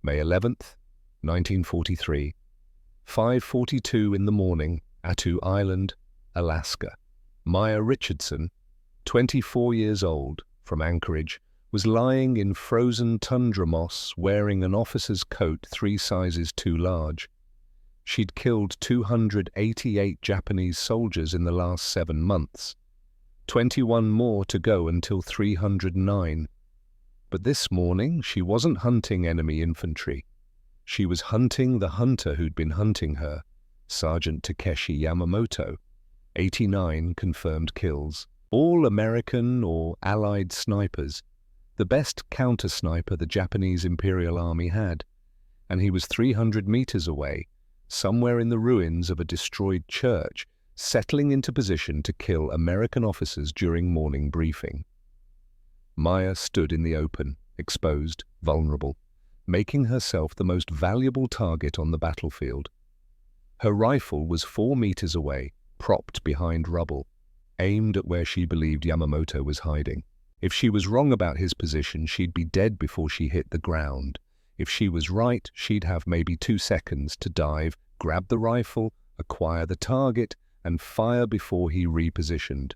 May 11th, 1943, 5:42 in the morning, Attu Island, Alaska. Maya Richardson, 24 years old, from Anchorage, was lying in frozen tundra moss wearing an officer's coat 3 sizes too large. She'd killed 288 Japanese soldiers in the last 7 months. 21 more to go until 309. But this morning, she wasn't hunting enemy infantry. She was hunting the hunter who'd been hunting her, Sergeant Takeshi Yamamoto. 89 confirmed kills, all American or Allied snipers, the best counter-sniper the Japanese Imperial Army had, and he was 300 meters away, somewhere in the ruins of a destroyed church, settling into position to kill American officers during morning briefing. Maya stood in the open, exposed, vulnerable, making herself the most valuable target on the battlefield. Her rifle was 4 meters away, propped behind rubble, aimed at where she believed Yamamoto was hiding. If she was wrong about his position, she'd be dead before she hit the ground. If she was right, she'd have maybe 2 seconds to dive, grab the rifle, acquire the target, and fire before he repositioned.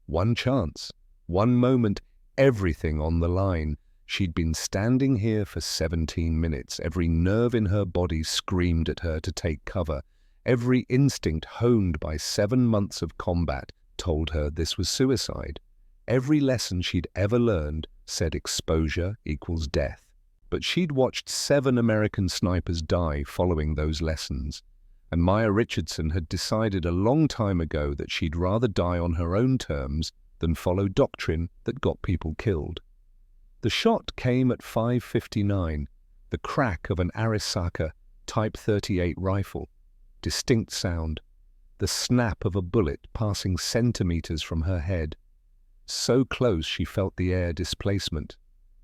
One chance, one moment, everything on the line. She'd been standing here for 17 minutes. Every nerve in her body screamed at her to take cover. Every instinct honed by 7 months of combat told her this was suicide. Every lesson she'd ever learned said exposure equals death. But she'd watched 7 American snipers die following those lessons, and Maya Richardson had decided a long time ago that she'd rather die on her own terms than follow doctrine that got people killed. The shot came at 5:59, the crack of an Arisaka Type 38 rifle. Distinct sound, the snap of a bullet passing centimeters from her head. So close she felt the air displacement.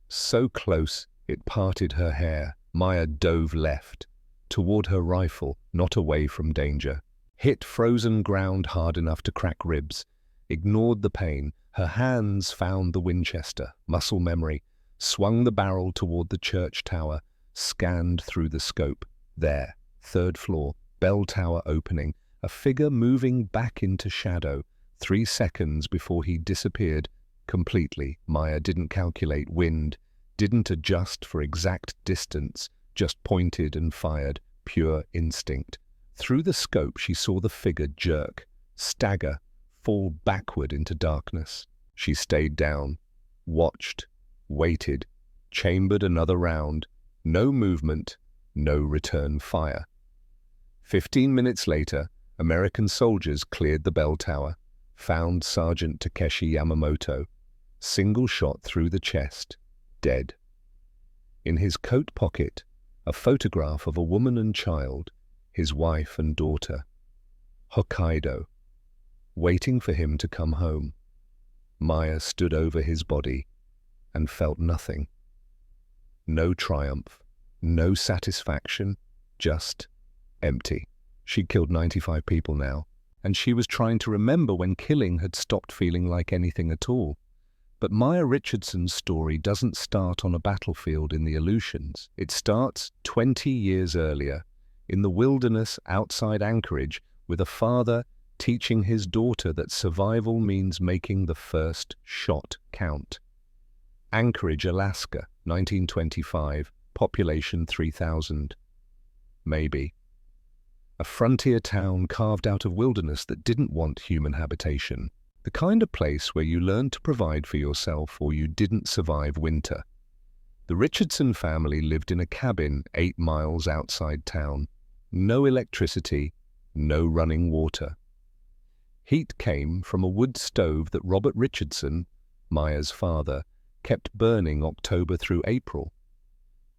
So close it parted her hair. Maya dove left, toward her rifle, not away from danger. Hit frozen ground hard enough to crack ribs. Ignored the pain. Her hands found the Winchester, muscle memory, swung the barrel toward the church tower, scanned through the scope. There, 3rd floor, bell tower opening, a figure moving back into shadow. 3 seconds before he disappeared completely. Maya didn't calculate wind, didn't adjust for exact distance, just pointed and fired, pure instinct. Through the scope she saw the figure jerk, stagger, fall backward into darkness. She stayed down, watched, waited, chambered another round. No movement, no return fire. 15 minutes later, American soldiers cleared the bell tower, found Sergeant Takeshi Yamamoto, single shot through the chest, dead. In his coat pocket, a photograph of a woman and child, his wife and daughter. Hokkaido, waiting for him to come home. Maya stood over his body and felt nothing. No triumph, no satisfaction, just empty. She'd killed 95 people now, and she was trying to remember when killing had stopped feeling like anything at all. But Maya Richardson's story doesn't start on a battlefield in the Aleutians. It starts 20 years earlier, in the wilderness outside Anchorage, with a father teaching his daughter that survival means making the first shot count. Anchorage, Alaska, 1925, population 3,000. Maybe. A frontier town carved out of wilderness that didn't want human habitation. The kind of place where you learned to provide for yourself or you didn't survive winter. The Richardson family lived in a cabin 8 miles outside town. No electricity, no running water. Heat came from a wood stove that Robert Richardson, Maya's father, kept burning October through April.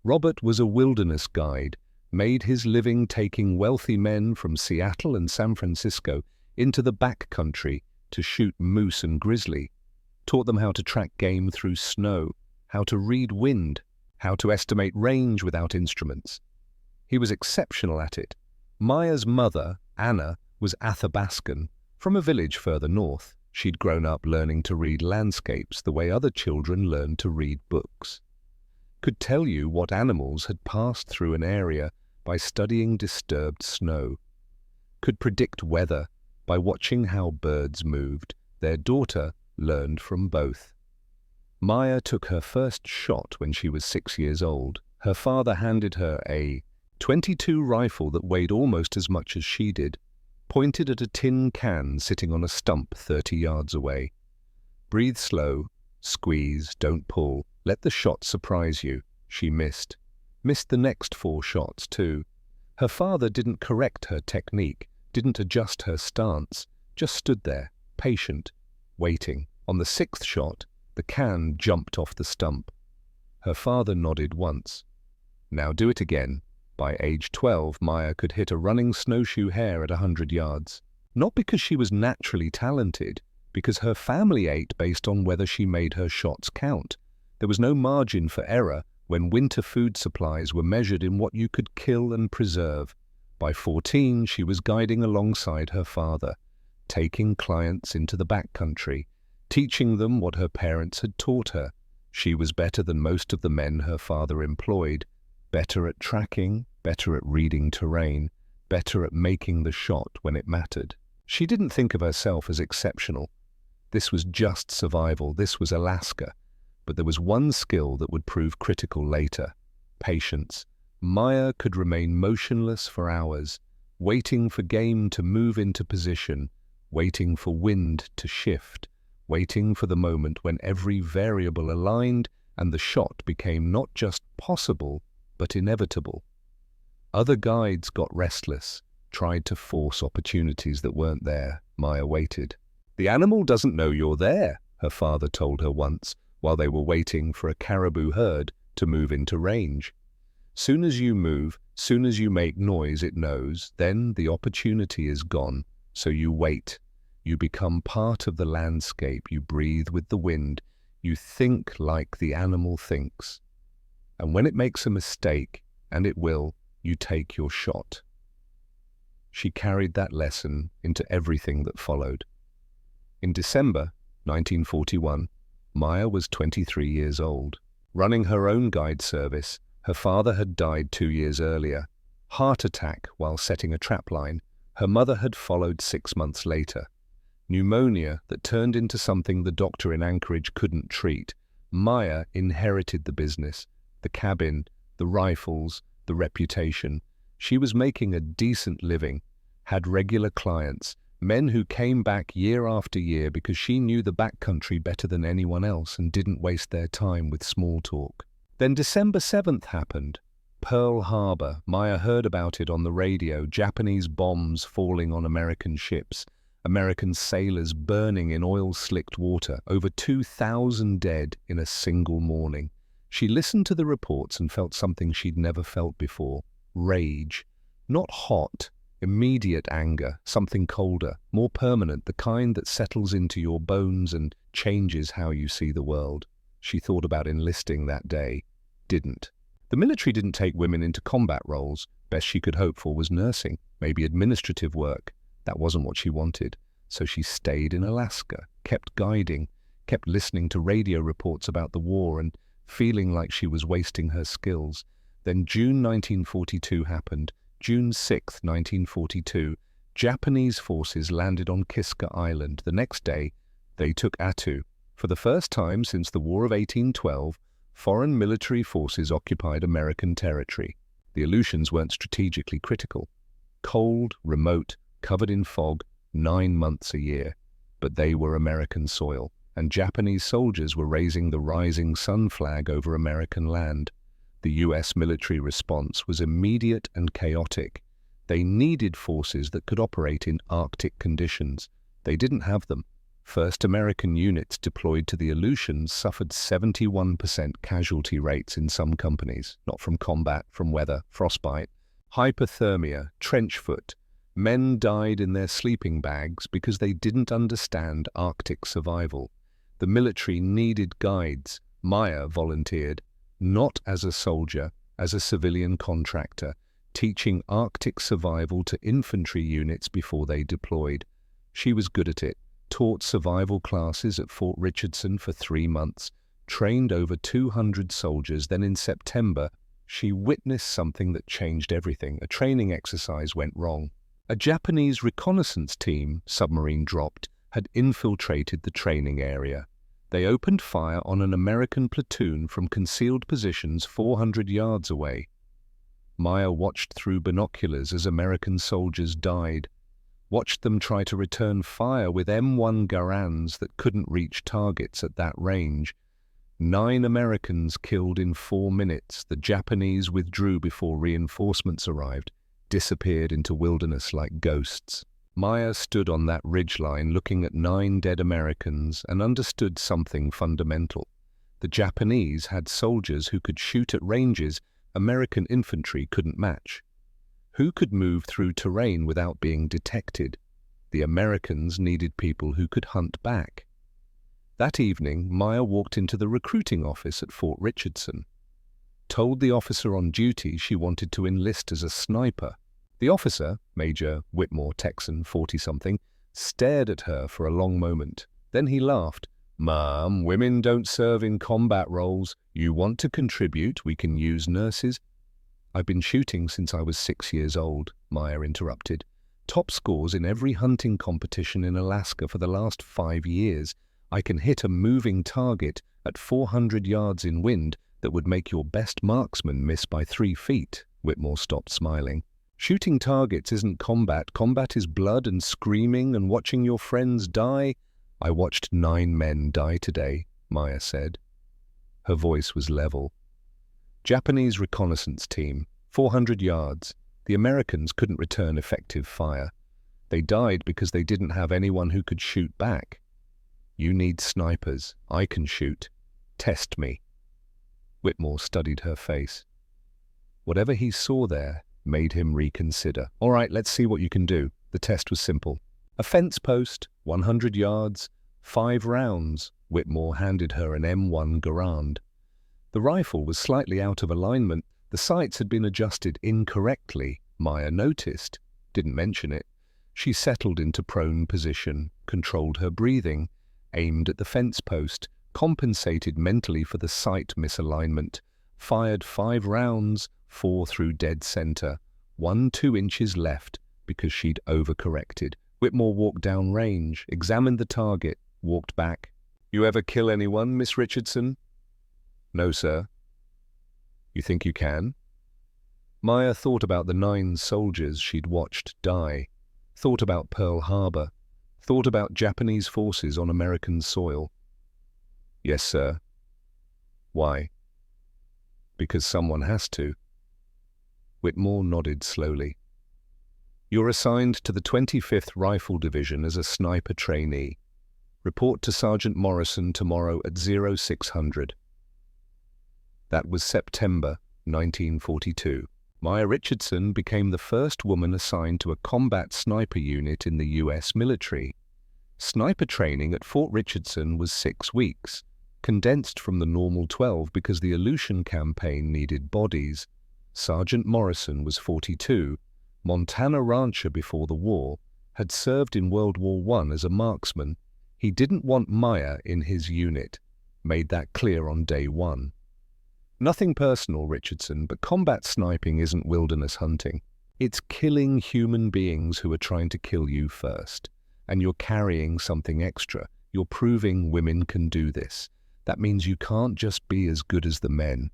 Robert was a wilderness guide, made his living taking wealthy men from Seattle and San Francisco into the backcountry to shoot moose and grizzly, taught them how to track game through snow, how to read wind, how to estimate range without instruments. He was exceptional at it. Maya's mother, Anna, was Athabascan, from a village further north. She'd grown up learning to read landscapes the way other children learned to read books. could tell you what animals had passed through an area by studying disturbed snow, could predict weather by watching how birds moved. Their daughter learned from both. Maya took her first shot when she was 6 years old. Her father handed her a .22 rifle that weighed almost as much as she did, pointed at a tin can sitting on a stump 30 yards away. Breathe slow, squeeze, don't pull, let the shot surprise you. She missed the next 4 shots too. Her father didn't correct her technique, didn't adjust her stance, just stood there, patient, waiting. On the 6th shot, the can jumped off the stump. Her father nodded once. Now do it again. By age 12, Maya could hit a running snowshoe hare at 100 yards. Not because she was naturally talented, because her family ate based on whether she made her shots count. There was no margin for error when winter food supplies were measured in what you could kill and preserve. By 14, she was guiding alongside her father, taking clients into the backcountry, teaching them what her parents had taught her. She was better than most of the men her father employed, better at tracking, better at reading terrain, better at making the shot when it mattered. She didn't think of herself as exceptional. This was just survival, this was Alaska. But there was one skill that would prove critical later: patience. Maya could remain motionless for hours, waiting for game to move into position, waiting for wind to shift, waiting for the moment when every variable aligned and the shot became not just possible, but inevitable. Other guides got restless, tried to force opportunities that weren't there. Maya waited. "The animal doesn't know you're there," her father told her once, while they were waiting for a caribou herd to move into range. Soon as you move, soon as you make noise, it knows, then the opportunity is gone. So you wait. You become part of the landscape. You breathe with the wind. You think like the animal thinks. And when it makes a mistake, and it will, you take your shot. She carried that lesson into everything that followed. In December 1941, Maya was 23 years old. Running her own guide service, her father had died 2 years earlier. Heart attack while setting a trapline. Her mother had followed 6 months later. Pneumonia that turned into something the doctor in Anchorage couldn't treat. Maya inherited the business, the cabin, the rifles, the reputation. She was making a decent living, had regular clients, men who came back year after year because she knew the backcountry better than anyone else and didn't waste their time with small talk. Then December 7th happened. Pearl Harbor. Maya heard about it on the radio. Japanese bombs falling on American ships. American sailors burning in oil-slicked water. Over 2,000 dead in a single morning. She listened to the reports and felt something she'd never felt before. Rage. Not hot, immediate anger, something colder, more permanent, the kind that settles into your bones and changes how you see the world. She thought about enlisting that day. Didn't. The military didn't take women into combat roles. Best she could hope for was nursing, maybe administrative work. That wasn't what she wanted. So she stayed in Alaska, kept guiding, kept listening to radio reports about the war and feeling like she was wasting her skills. Then June 1942 happened. June 6, 1942, Japanese forces landed on Kiska Island. The next day, they took Attu. For the first time since the War of 1812, foreign military forces occupied American territory. The Aleutians weren't strategically critical. Cold, remote, covered in fog, 9 months a year. But they were American soil, and Japanese soldiers were raising the rising sun flag over American land. The U.S. military response was immediate and chaotic. They needed forces that could operate in Arctic conditions. They didn't have them. First American units deployed to the Aleutians suffered 71% casualty rates in some companies, not from combat, from weather, frostbite, hypothermia, trench foot. Men died in their sleeping bags because they didn't understand Arctic survival. The military needed guides. Maya volunteered. Not as a soldier, as a civilian contractor, teaching Arctic survival to infantry units before they deployed. She was good at it, taught survival classes at Fort Richardson for 3 months, trained over 200 soldiers. Then in September, she witnessed something that changed everything. A training exercise went wrong. A Japanese reconnaissance team, submarine dropped, had infiltrated the training area. They opened fire on an American platoon from concealed positions 400 yards away. Maya watched through binoculars as American soldiers died, watched them try to return fire with M1 Garands that couldn't reach targets at that range. 9 Americans killed in 4 minutes. The Japanese withdrew before reinforcements arrived, disappeared into wilderness like ghosts. Maya stood on that ridgeline looking at 9 dead Americans and understood something fundamental. The Japanese had soldiers who could shoot at ranges American infantry couldn't match. Who could move through terrain without being detected? The Americans needed people who could hunt back. That evening, Maya walked into the recruiting office at Fort Richardson, told the officer on duty she wanted to enlist as a sniper. The officer, Major Whitmore Texan, 40-something, stared at her for a long moment. Then he laughed. "Ma'am, women don't serve in combat roles. You want to contribute, we can use nurses." "I've been shooting since I was 6 years old," Maya interrupted. "Top scores in every hunting competition in Alaska for the last 5 years. I can hit a moving target at 400 yards in wind that would make your best marksman miss by 3 feet. Whitmore stopped smiling. "Shooting targets isn't combat. Combat is blood and screaming and watching your friends die." "I watched 9 men die today," Maya said. Her voice was level. "Japanese reconnaissance team, 400 yards. The Americans couldn't return effective fire. They died because they didn't have anyone who could shoot back. You need snipers. I can shoot. Test me." Whitmore studied her face. Whatever he saw there made him reconsider. "All right, let's see what you can do." The test was simple. "A fence post, 100 yards, 5 rounds." Whitmore handed her an M1 Garand. The rifle was slightly out of alignment. The sights had been adjusted incorrectly, Maya noticed. Didn't mention it. She settled into prone position, controlled her breathing, aimed at the fence post, compensated mentally for the sight misalignment, fired 5 rounds, 4 through dead center, 1 2 inches left because she'd overcorrected. Whitmore walked down range, examined the target, walked back. "You ever kill anyone, Miss Richardson?" "No, sir." "You think you can?" Maya thought about the 9 soldiers she'd watched die, thought about Pearl Harbor, thought about Japanese forces on American soil. "Yes, sir." "Why?" "Because someone has to." Whitmore nodded slowly. "You're assigned to the 25th Rifle Division as a sniper trainee. Report to Sergeant Morrison tomorrow at 0600. That was September 1942. Maya Richardson became the first woman assigned to a combat sniper unit in the U.S. military. Sniper training at Fort Richardson was 6 weeks, condensed from the normal 12 because the Aleutian campaign needed bodies. Sergeant Morrison was 42, Montana rancher before the war, had served in World War I as a marksman. He didn't want Maya in his unit, made that clear on day 1. "Nothing personal, Richardson, but combat sniping isn't wilderness hunting. It's killing human beings who are trying to kill you first. And you're carrying something extra. You're proving women can do this. That means you can't just be as good as the men.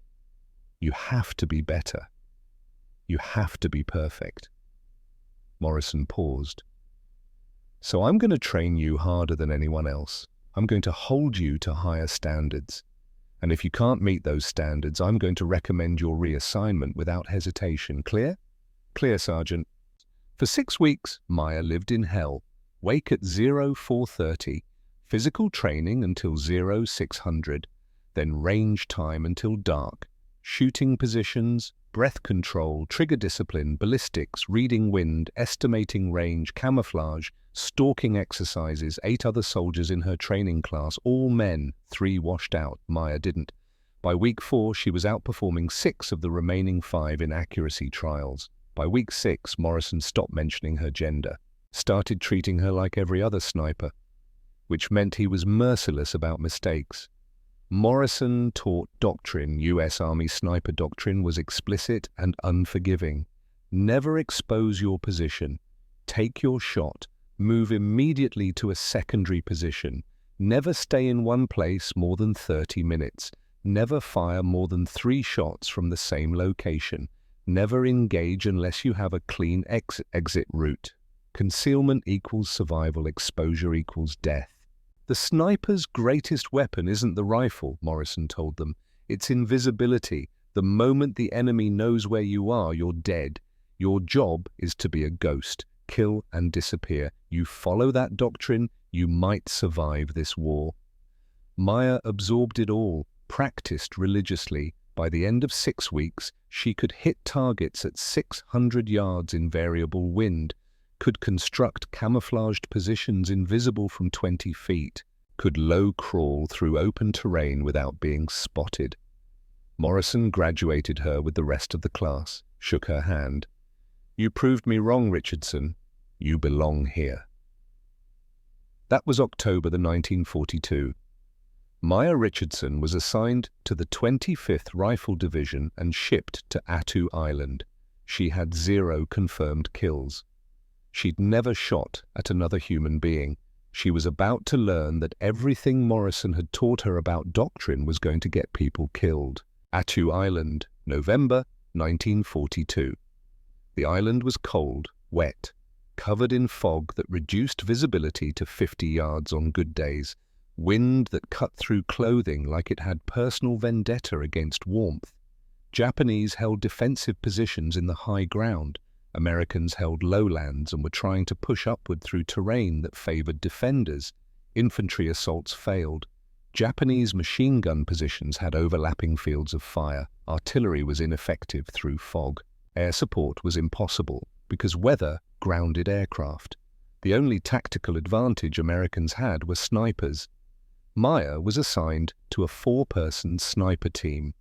You have to be better. You have to be perfect." Morrison paused. "So I'm going to train you harder than anyone else. I'm going to hold you to higher standards. And if you can't meet those standards, I'm going to recommend your reassignment without hesitation. Clear?" "Clear, Sergeant." For 6 weeks, Maya lived in hell. Wake at 0430, physical training until 0600, then range time until dark, shooting positions, breath control, trigger discipline, ballistics, reading wind, estimating range, camouflage, stalking exercises. 8 other soldiers in her training class, all men, 3 washed out. Maya didn't. By week 4, she was outperforming 6 of the remaining 5 in accuracy trials. By week 6, Morrison stopped mentioning her gender, started treating her like every other sniper, which meant he was merciless about mistakes. Morrison taught doctrine. U.S. Army sniper doctrine was explicit and unforgiving. Never expose your position. Take your shot. Move immediately to a secondary position. Never stay in one place more than 30 minutes. Never fire more than 3 shots from the same location. Never engage unless you have a clean exit route. Concealment equals survival. Exposure equals death. The sniper's greatest weapon isn't the rifle, Morrison told them. It's invisibility. The moment the enemy knows where you are, you're dead. Your job is to be a ghost. Kill and disappear. You follow that doctrine, you might survive this war. Maya absorbed it all, practiced religiously. By the end of 6 weeks, she could hit targets at 600 yards in variable wind, could construct camouflaged positions invisible from 20 feet, could low crawl through open terrain without being spotted. Morrison graduated her with the rest of the class, shook her hand. "You proved me wrong, Richardson. You belong here." That was October 1942. Maya Richardson was assigned to the 25th Rifle Division and shipped to Attu Island. She had 0 confirmed kills. She'd never shot at another human being. She was about to learn that everything Morrison had taught her about doctrine was going to get people killed. Attu Island, November 1942. The island was cold, wet, covered in fog that reduced visibility to 50 yards on good days, wind that cut through clothing like it had personal vendetta against warmth. Japanese held defensive positions in the high ground. Americans held lowlands and were trying to push upward through terrain that favored defenders. Infantry assaults failed. Japanese machine gun positions had overlapping fields of fire. Artillery was ineffective through fog. Air support was impossible because weather grounded aircraft. The only tactical advantage Americans had were snipers. Maya was assigned to a 4-person sniper team.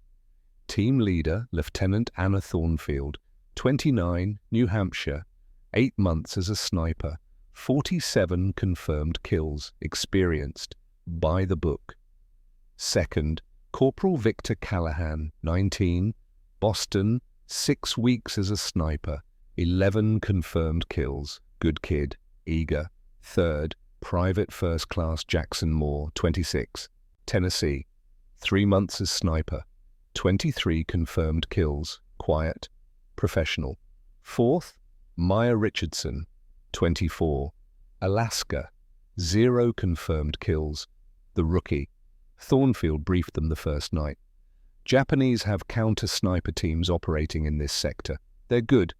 Team leader, Lieutenant Anna Thornfield, 29, New Hampshire, 8 months as a sniper, 47 confirmed kills, experienced, by the book. Second, Corporal Victor Callahan, 19, Boston, 6 weeks as a sniper, 11 confirmed kills, good kid, eager. Third, Private First Class Jackson Moore, 26, Tennessee, 3 months as sniper, 23 confirmed kills, quiet, professional. Fourth, Maya Richardson, 24, Alaska, 0 confirmed kills, the rookie. Thornfield briefed them the first night. Japanese have counter-sniper teams operating in this sector. They're good,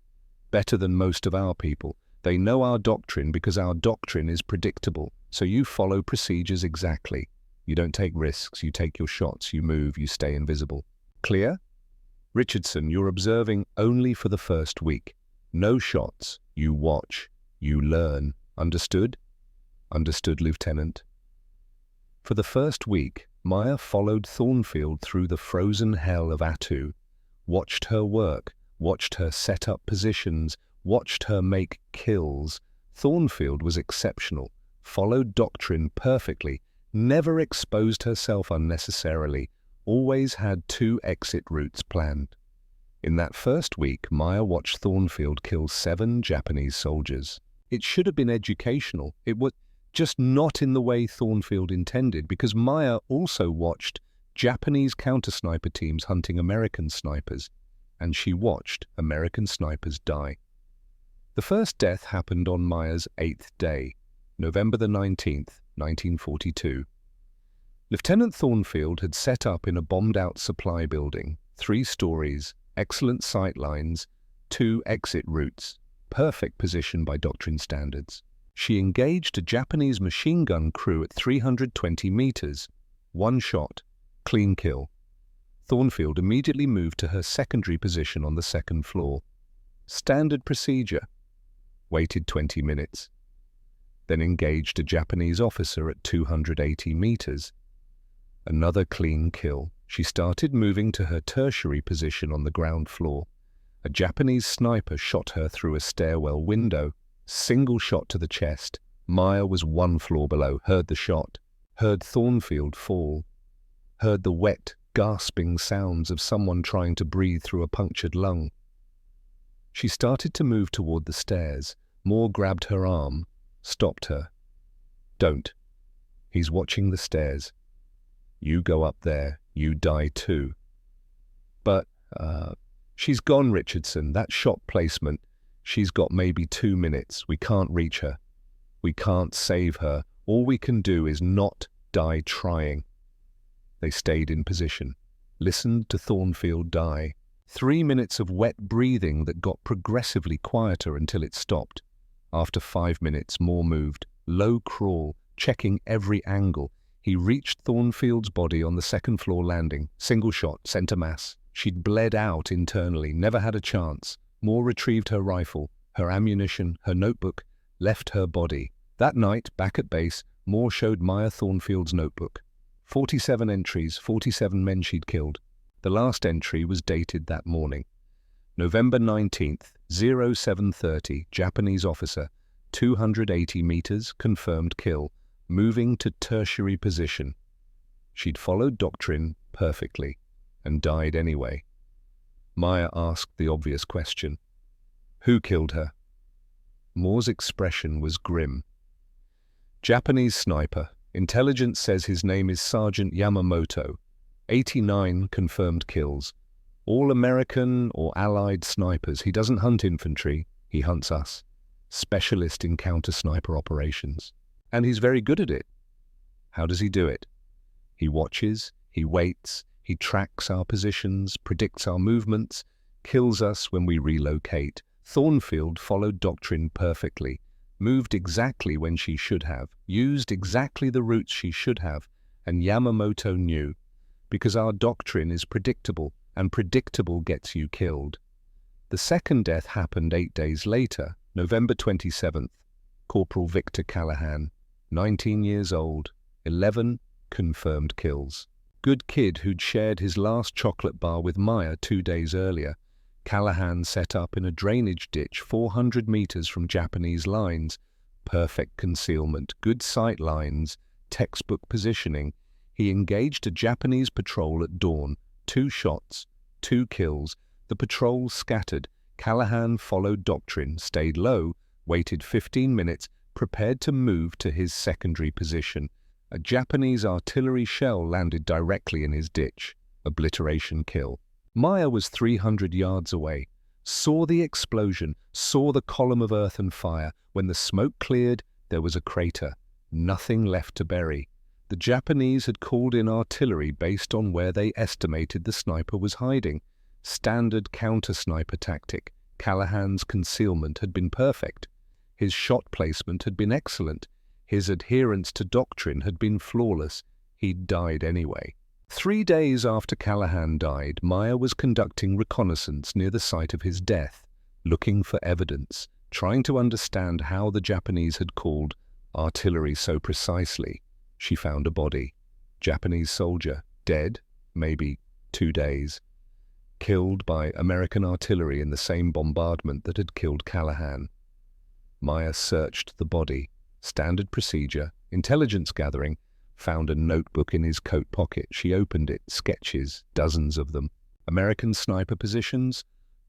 better than most of our people. They know our doctrine because our doctrine is predictable, so you follow procedures exactly. You don't take risks, you take your shots, you move, you stay invisible. Clear? Richardson, you're observing only for the first week. No shots. You watch. You learn. Understood? Understood, Lieutenant. For the first week, Maya followed Thornfield through the frozen hell of Attu, watched her work, watched her set up positions, watched her make kills. Thornfield was exceptional, followed doctrine perfectly, never exposed herself unnecessarily, always had 2 exit routes planned. In that first week, Maya watched Thornfield kill 7 Japanese soldiers. It should have been educational. It was just not in the way Thornfield intended, because Maya also watched Japanese counter-sniper teams hunting American snipers, and she watched American snipers die. The first death happened on Maya's 8th day, November the 19th, 1942. Lieutenant Thornfield had set up in a bombed-out supply building, 3 stories, excellent sight lines, 2 exit routes, perfect position by doctrine standards. She engaged a Japanese machine gun crew at 320 meters, 1 shot, clean kill. Thornfield immediately moved to her secondary position on the 2nd floor. Standard procedure. Waited 20 minutes. Then engaged a Japanese officer at 280 meters. Another clean kill. She started moving to her tertiary position on the ground floor. A Japanese sniper shot her through a stairwell window. Single shot to the chest. Maya was 1 floor below, heard the shot, heard Thornfield fall. heard the wet, gasping sounds of someone trying to breathe through a punctured lung. She started to move toward the stairs. Moore grabbed her arm, stopped her. "Don't. He's watching the stairs. You go up there, you die too." "But, she's gone, Richardson. That shot placement. She's got maybe 2 minutes. We can't reach her. We can't save her. All we can do is not die trying." They stayed in position, listened to Thornfield die. 3 minutes of wet breathing that got progressively quieter until it stopped. After 5 minutes, Moore moved, low crawl, checking every angle. He reached Thornfield's body on the second-floor landing. Single shot, center mass. She'd bled out internally, never had a chance. Moore retrieved her rifle, her ammunition, her notebook, left her body. That night, back at base, Moore showed Maya Thornfield's notebook. 47 entries, 47 men she'd killed. The last entry was dated that morning. November 19th, 0730, Japanese officer, 280 meters, confirmed kill, moving to tertiary position. She'd followed doctrine perfectly and died anyway. Maya asked the obvious question. Who killed her? Moore's expression was grim. Japanese sniper. Intelligence says his name is Sergeant Yamamoto. 89 confirmed kills. All American or Allied snipers. He doesn't hunt infantry, he hunts us. Specialist in counter-sniper operations. And he's very good at it. How does he do it? He watches, he waits, he tracks our positions, predicts our movements, kills us when we relocate. Thornfield followed doctrine perfectly, moved exactly when she should have, used exactly the routes she should have, and Yamamoto knew, because our doctrine is predictable, and predictable gets you killed. The second death happened 8 days later, November 27th. Corporal Victor Callahan, 19 years old, 11 confirmed kills. Good kid who'd shared his last chocolate bar with Maya 2 days earlier. Callahan set up in a drainage ditch 400 meters from Japanese lines. Perfect concealment, good sight lines, textbook positioning. He engaged a Japanese patrol at dawn. 2 shots, 2 kills. The patrol scattered. Callahan followed doctrine, stayed low, waited 15 minutes, prepared to move to his secondary position. A Japanese artillery shell landed directly in his ditch. Obliteration kill. Maya was 300 yards away, saw the explosion, saw the column of earth and fire. When the smoke cleared, there was a crater. Nothing left to bury. The Japanese had called in artillery based on where they estimated the sniper was hiding. Standard counter-sniper tactic. Callahan's concealment had been perfect. His shot placement had been excellent. His adherence to doctrine had been flawless. He'd died anyway. 3 days after Callahan died, Maya was conducting reconnaissance near the site of his death, looking for evidence, trying to understand how the Japanese had called artillery so precisely. She found a body. Japanese soldier, dead, maybe 2 days. Killed by American artillery in the same bombardment that had killed Callahan. Maya searched the body. Standard procedure, intelligence gathering, found a notebook in his coat pocket. She opened it, sketches, dozens of them. American sniper positions,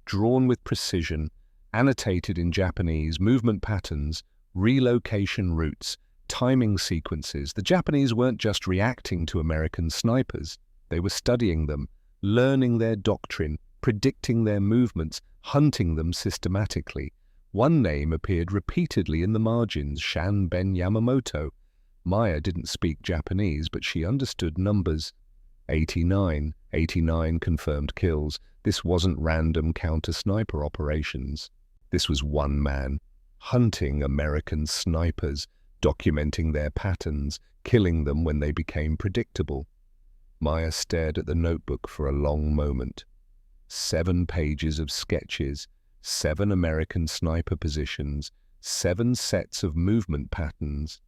drawn with precision, annotated in Japanese, movement patterns, relocation routes, timing sequences. The Japanese weren't just reacting to American snipers. They were studying them, learning their doctrine, predicting their movements, hunting them systematically. One name appeared repeatedly in the margins, Shan Ben Yamamoto. Maya didn't speak Japanese, but she understood numbers. 89 confirmed kills. This wasn't random counter-sniper operations. This was one man, hunting American snipers, documenting their patterns, killing them when they became predictable. Maya stared at the notebook for a long moment. 7 pages of sketches, 7 American sniper positions, 7 sets of movement patterns.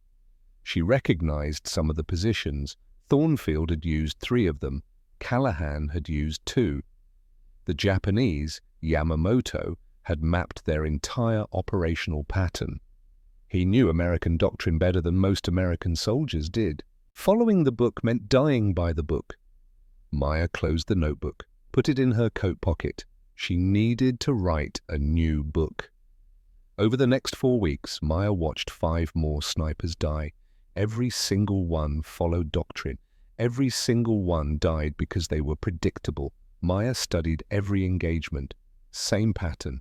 She recognized some of the positions. Thornfield had used 3 of them. Callahan had used 2. The Japanese, Yamamoto, had mapped their entire operational pattern. He knew American doctrine better than most American soldiers did. Following the book meant dying by the book. Maya closed the notebook, put it in her coat pocket. She needed to write a new book. Over the next 4 weeks, Maya watched 5 more snipers die. Every single one followed doctrine. Every single one died because they were predictable. Maya studied every engagement. Same pattern.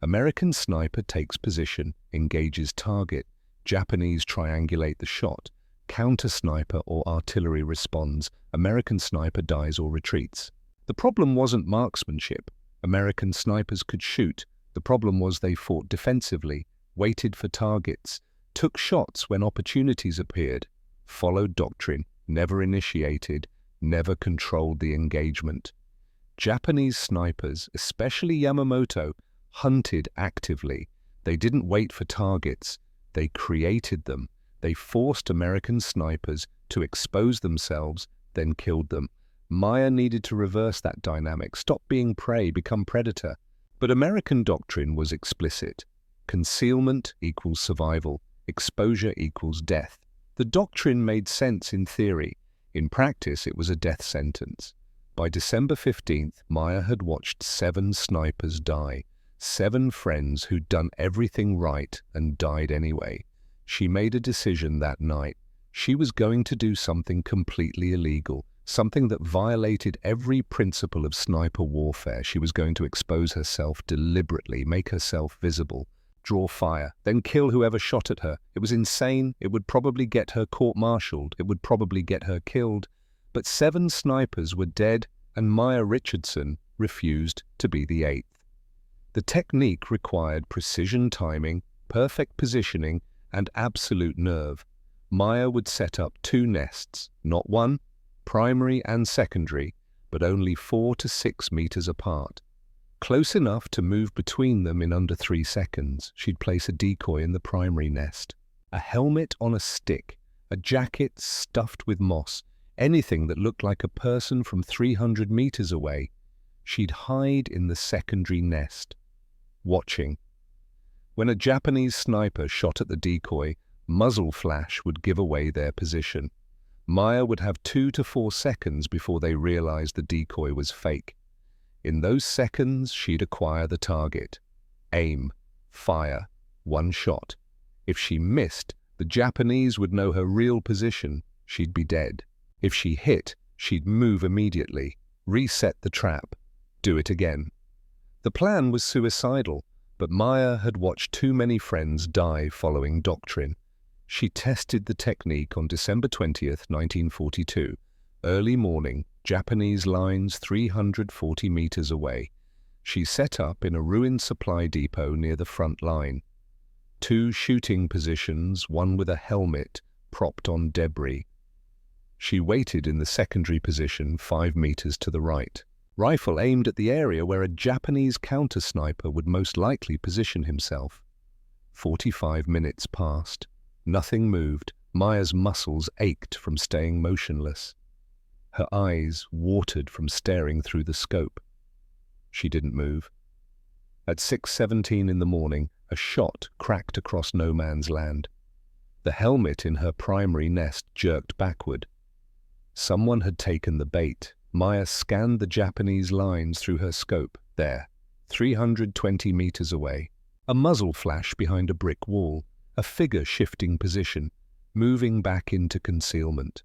American sniper takes position, engages target. Japanese triangulate the shot. Counter-sniper or artillery responds. American sniper dies or retreats. The problem wasn't marksmanship. American snipers could shoot. The problem was they fought defensively, waited for targets, took shots when opportunities appeared, followed doctrine, never initiated, never controlled the engagement. Japanese snipers, especially Yamamoto, hunted actively. They didn't wait for targets. They created them. They forced American snipers to expose themselves, then killed them. Maya needed to reverse that dynamic, stop being prey, become predator. But American doctrine was explicit. Concealment equals survival. Exposure equals death. The doctrine made sense in theory. In practice, it was a death sentence. By December 15th, Maya had watched 7 snipers die. 7 friends who'd done everything right and died anyway. She made a decision that night. She was going to do something completely illegal, something that violated every principle of sniper warfare. She was going to expose herself deliberately, make herself visible, draw fire, then kill whoever shot at her. It was insane. It would probably get her court-martialed. It would probably get her killed. But 7 snipers were dead, and Maya Richardson refused to be the 8th. The technique required precision timing, perfect positioning, and absolute nerve. Maya would set up 2 nests, not one, primary and secondary, but only 4 to 6 meters apart. Close enough to move between them in under 3 seconds. She'd place a decoy in the primary nest. A helmet on a stick, a jacket stuffed with moss, anything that looked like a person from 300 meters away. She'd hide in the secondary nest, watching. When a Japanese sniper shot at the decoy, muzzle flash would give away their position. Maya would have 2 to 4 seconds before they realized the decoy was fake. In those seconds, she'd acquire the target. Aim, fire, 1 shot. If she missed, the Japanese would know her real position. She'd be dead. If she hit, she'd move immediately, reset the trap, do it again. The plan was suicidal, but Maya had watched too many friends die following doctrine. She tested the technique on December 20th, 1942. Early morning, Japanese lines 340 meters away. She set up in a ruined supply depot near the front line. 2 shooting positions, one with a helmet propped on debris. She waited in the secondary position 5 meters to the right. Rifle aimed at the area where a Japanese counter-sniper would most likely position himself. 45 minutes passed. Nothing moved. Maya's muscles ached from staying motionless. Her eyes watered from staring through the scope. She didn't move. At 6:17 in the morning, a shot cracked across no man's land. The helmet in her primary nest jerked backward. Someone had taken the bait. Maya scanned the Japanese lines through her scope. There, 320 meters away. A muzzle flash behind a brick wall. A figure shifting position, moving back into concealment.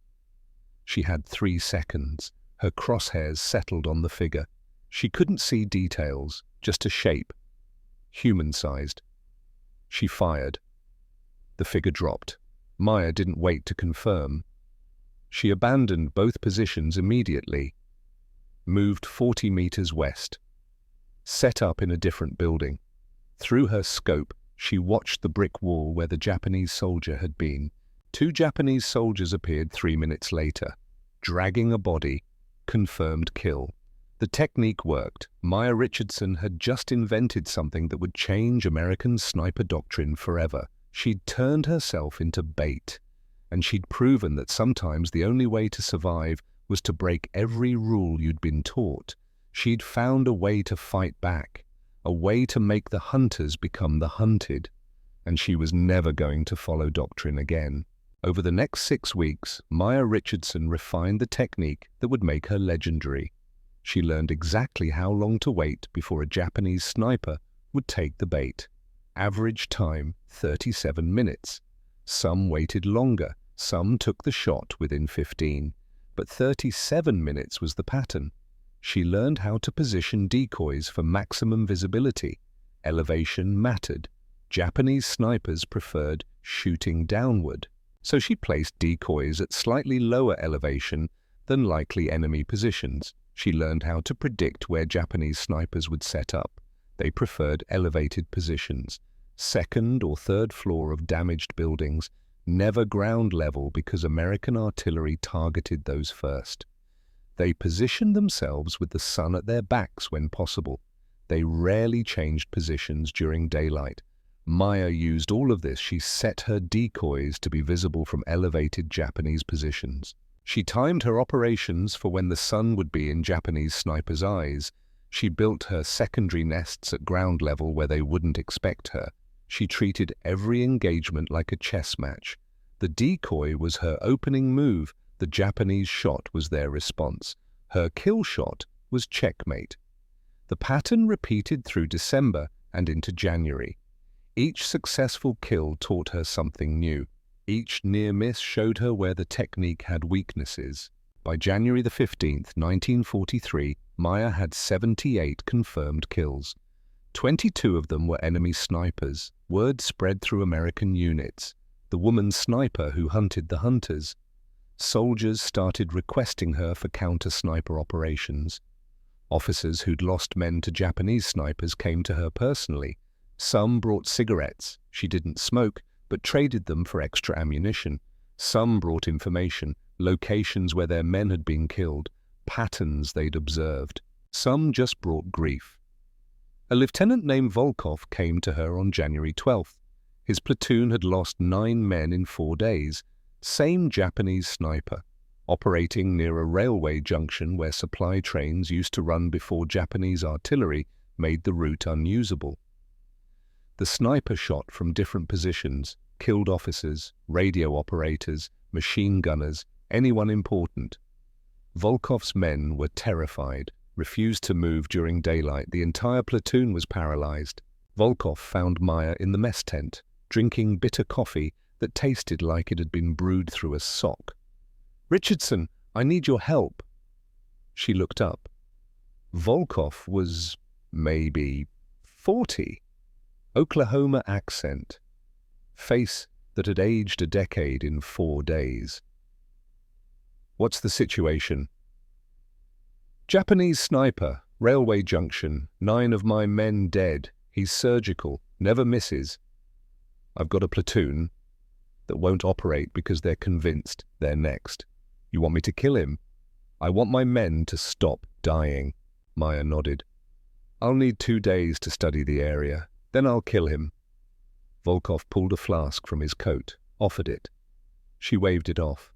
She had 3 seconds. Her crosshairs settled on the figure. She couldn't see details, just a shape. Human-sized. She fired. The figure dropped. Maya didn't wait to confirm. She abandoned both positions immediately. Moved 40 meters west. Set up in a different building. Through her scope, she watched the brick wall where the Japanese soldier had been. 2 Japanese soldiers appeared 3 minutes later, dragging a body. Confirmed kill. The technique worked. Maya Richardson had just invented something that would change American sniper doctrine forever. She'd turned herself into bait, and she'd proven that sometimes the only way to survive was to break every rule you'd been taught. She'd found a way to fight back, a way to make the hunters become the hunted, and she was never going to follow doctrine again. Over the next 6 weeks, Maya Richardson refined the technique that would make her legendary. She learned exactly how long to wait before a Japanese sniper would take the bait. Average time, 37 minutes. Some waited longer, some took the shot within 15, but 37 minutes was the pattern. She learned how to position decoys for maximum visibility. Elevation mattered. Japanese snipers preferred shooting downward, so she placed decoys at slightly lower elevation than likely enemy positions. She learned how to predict where Japanese snipers would set up. They preferred elevated positions, second or third floor of damaged buildings, never ground level because American artillery targeted those first. They positioned themselves with the sun at their backs when possible. They rarely changed positions during daylight. Maya used all of this. She set her decoys to be visible from elevated Japanese positions. She timed her operations for when the sun would be in Japanese snipers' eyes. She built her secondary nests at ground level where they wouldn't expect her. She treated every engagement like a chess match. The decoy was her opening move. The Japanese shot was their response. Her kill shot was checkmate. The pattern repeated through December and into January. Each successful kill taught her something new. Each near miss showed her where the technique had weaknesses. By January the 15th, 1943, Maya had 78 confirmed kills. 22 of them were enemy snipers. Word spread through American units. The woman sniper who hunted the hunters. Soldiers started requesting her for counter-sniper operations. Officers who'd lost men to Japanese snipers came to her personally. Some brought cigarettes. She didn't smoke, but traded them for extra ammunition. Some brought information, locations where their men had been killed, patterns they'd observed. Some just brought grief. A lieutenant named Volkov came to her on January 12th. His platoon had lost 9 men in 4 days. Same Japanese sniper, operating near a railway junction where supply trains used to run before Japanese artillery made the route unusable. The sniper shot from different positions, killed officers, radio operators, machine gunners, anyone important. Volkov's men were terrified, refused to move during daylight. The entire platoon was paralyzed. Volkov found Maya in the mess tent, drinking bitter coffee that tasted like it had been brewed through a sock. "Richardson, I need your help." She looked up. Volkov was maybe 40. Oklahoma accent. Face that had aged a decade in 4 days. "What's the situation?" "Japanese sniper, railway junction, 9 of my men dead. He's surgical, never misses. I've got a platoon that won't operate because they're convinced they're next. You want me to kill him?" "I want my men to stop dying." Maya nodded. "I'll need 2 days to study the area. Then I'll kill him." Volkov pulled a flask from his coat, offered it. She waved it off.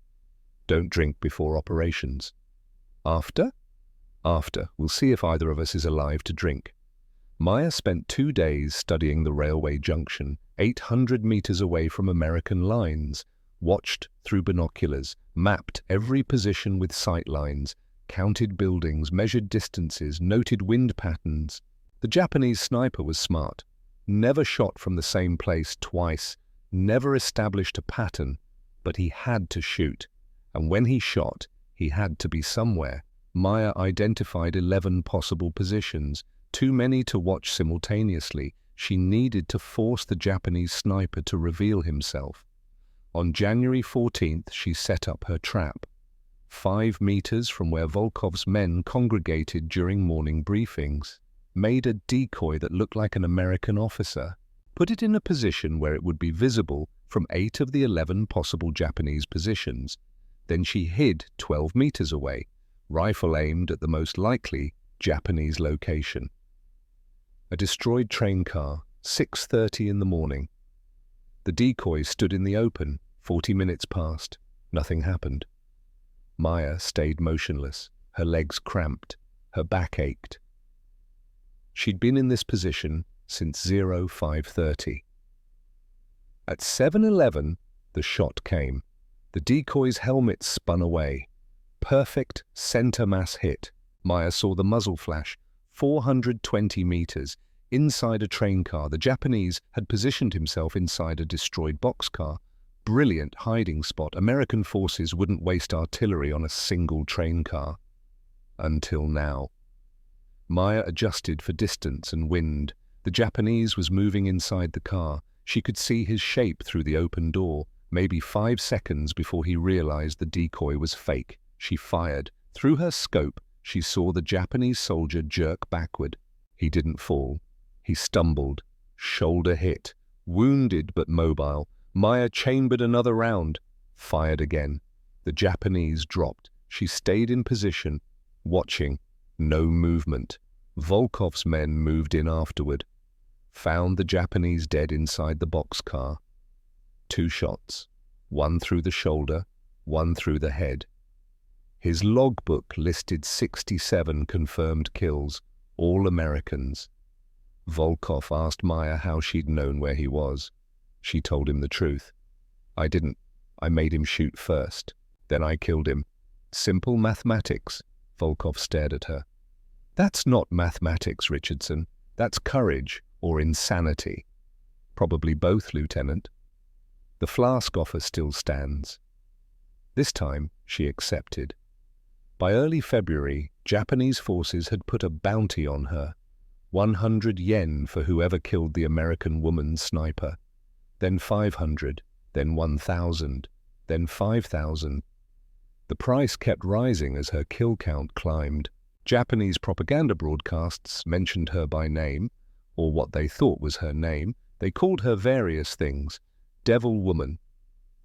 "Don't drink before operations." "After?" "After. We'll see if either of us is alive to drink." Maya spent 2 days studying the railway junction, 800 meters away from American lines, watched through binoculars, mapped every position with sight lines, counted buildings, measured distances, noted wind patterns. The Japanese sniper was smart. Never shot from the same place twice, never established a pattern, but he had to shoot. And when he shot, he had to be somewhere. Maya identified 11 possible positions, too many to watch simultaneously. She needed to force the Japanese sniper to reveal himself. On January 14th, she set up her trap. 5 meters from where Volkov's men congregated during morning briefings. Made a decoy that looked like an American officer, put it in a position where it would be visible from 8 of the 11 possible Japanese positions. Then she hid 12 meters away, rifle aimed at the most likely Japanese location. A destroyed train car, 6:30 in the morning. The decoy stood in the open, 40 minutes passed. Nothing happened. Maya stayed motionless, her legs cramped, her back ached. She'd been in this position since 05:30. At 7:11, the shot came. The decoy's helmet spun away. Perfect center mass hit. Maya saw the muzzle flash, 420 meters, inside a train car. The Japanese had positioned himself inside a destroyed boxcar. Brilliant hiding spot. American forces wouldn't waste artillery on a single train car. Until now. Maya adjusted for distance and wind. The Japanese was moving inside the car. She could see his shape through the open door. Maybe 5 seconds before he realized the decoy was fake, she fired. Through her scope, she saw the Japanese soldier jerk backward. He didn't fall. He stumbled. Shoulder hit. Wounded but mobile. Maya chambered another round. Fired again. The Japanese dropped. She stayed in position, watching. No movement. Volkov's men moved in afterward. Found the Japanese dead inside the boxcar. 2 shots. One through the shoulder, one through the head. His logbook listed 67 confirmed kills, all Americans. Volkov asked Maya how she'd known where he was. She told him the truth. I didn't. I made him shoot first. Then I killed him. Simple mathematics. Volkov stared at her. That's not mathematics, Richardson. That's courage or insanity. Probably both, Lieutenant. The flask offer still stands. This time, she accepted. By early February, Japanese forces had put a bounty on her. 100 yen for whoever killed the American woman sniper. Then 500, then 1,000, then 5,000. The price kept rising as her kill count climbed. Japanese propaganda broadcasts mentioned her by name, or what they thought was her name. They called her various things. Devil Woman,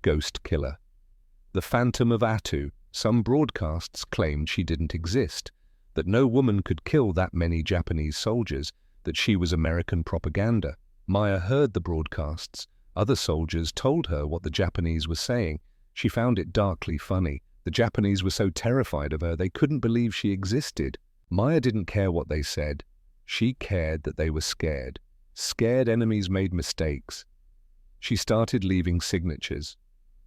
Ghost Killer. The Phantom of Attu. Some broadcasts claimed she didn't exist, that no woman could kill that many Japanese soldiers, that she was American propaganda. Maya heard the broadcasts. Other soldiers told her what the Japanese were saying. She found it darkly funny. The Japanese were so terrified of her they couldn't believe she existed. Maya didn't care what they said. She cared that they were scared. Scared enemies made mistakes. She started leaving signatures.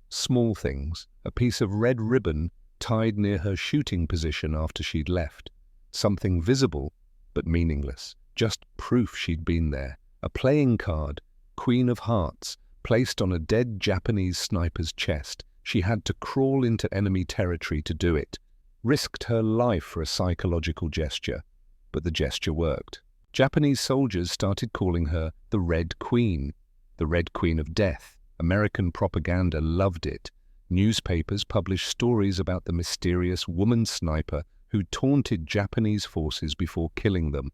Small things, a piece of red ribbon tied near her shooting position after she'd left. Something visible, but meaningless. Just proof she'd been there. A playing card, Queen of Hearts, placed on a dead Japanese sniper's chest. She had to crawl into enemy territory to do it. Risked her life for a psychological gesture. But the gesture worked. Japanese soldiers started calling her the Red Queen. The Red Queen of Death. American propaganda loved it. Newspapers published stories about the mysterious woman sniper who taunted Japanese forces before killing them.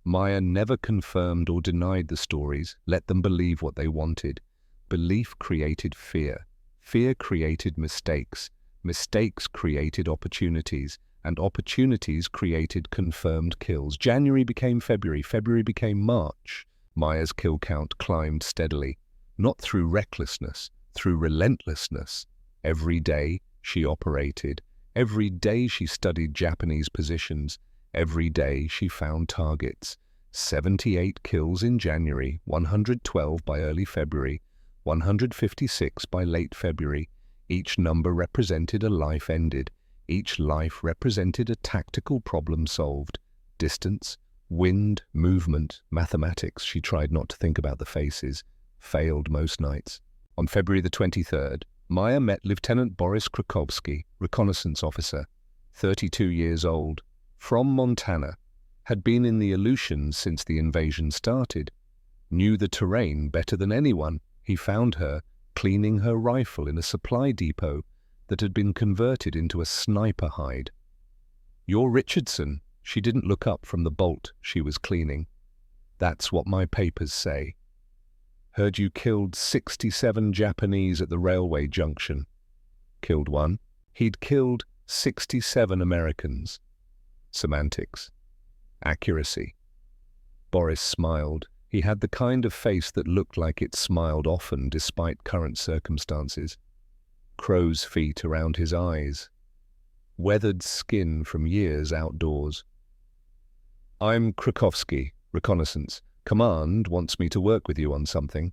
Maya never confirmed or denied the stories, let them believe what they wanted. Belief created fear. Fear created mistakes. Mistakes created opportunities. And opportunities created confirmed kills. January became February. February became March. Maya's kill count climbed steadily, not through recklessness, through relentlessness. Every day she operated. Every day she studied Japanese positions. Every day she found targets. 78 kills in January, 112 by early February, 156 by late February. Each number represented a life ended. Each life represented a tactical problem solved. Distance, wind, movement, mathematics. She tried not to think about the faces. Failed most nights. On February the 23rd, Maya met Lieutenant Boris Krakowski, reconnaissance officer, 32 years old, from Montana, had been in the Aleutians since the invasion started, knew the terrain better than anyone. He found her cleaning her rifle in a supply depot that had been converted into a sniper hide. "You're Richardson." She didn't look up from the bolt she was cleaning. "That's what my papers say. Heard you killed 67 Japanese at the railway junction." Killed one? He'd killed 67 Americans. Semantics. Accuracy. Boris smiled. He had the kind of face that looked like it smiled often despite current circumstances. Crow's feet around his eyes. Weathered skin from years outdoors. "I'm Krakowski, reconnaissance. Command wants me to work with you on something."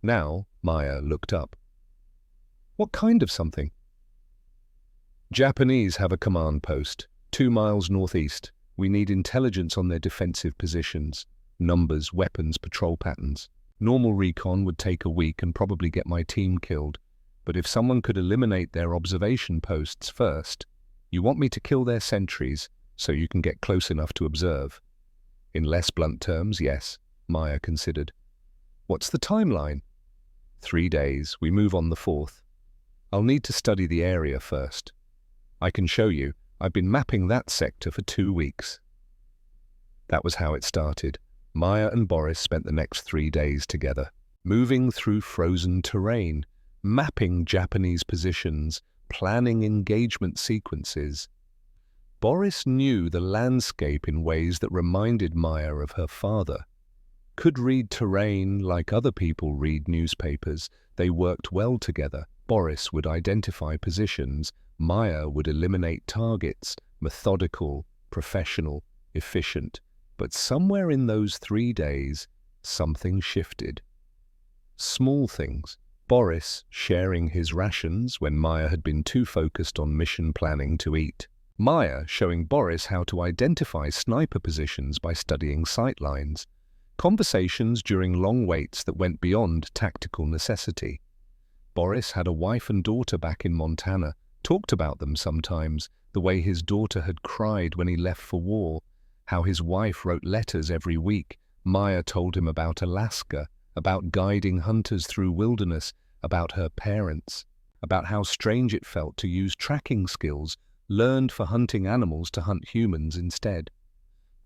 Now Maya looked up. What kind of something? Japanese have a command post, 2 miles northeast. We need intelligence on their defensive positions, numbers, weapons, patrol patterns. Normal recon would take a week and probably get my team killed. But if someone could eliminate their observation posts first, you want me to kill their sentries so you can get close enough to observe. In less blunt terms, yes, Maya considered. What's the timeline? 3 days. We move on the 4th. I'll need to study the area first. I can show you. I've been mapping that sector for 2 weeks. That was how it started. Maya and Boris spent the next 3 days together, moving through frozen terrain, mapping Japanese positions, planning engagement sequences. Boris knew the landscape in ways that reminded Maya of her father. Could read terrain like other people read newspapers. They worked well together. Boris would identify positions. Maya would eliminate targets. Methodical, professional, efficient. But somewhere in those 3 days, something shifted. Small things. Boris sharing his rations when Maya had been too focused on mission planning to eat. Maya showing Boris how to identify sniper positions by studying sightlines. Conversations during long waits that went beyond tactical necessity. Boris had a wife and daughter back in Montana, talked about them sometimes, the way his daughter had cried when he left for war, how his wife wrote letters every week. Maya told him about Alaska, about guiding hunters through wilderness, about her parents, about how strange it felt to use tracking skills learned for hunting animals to hunt humans instead.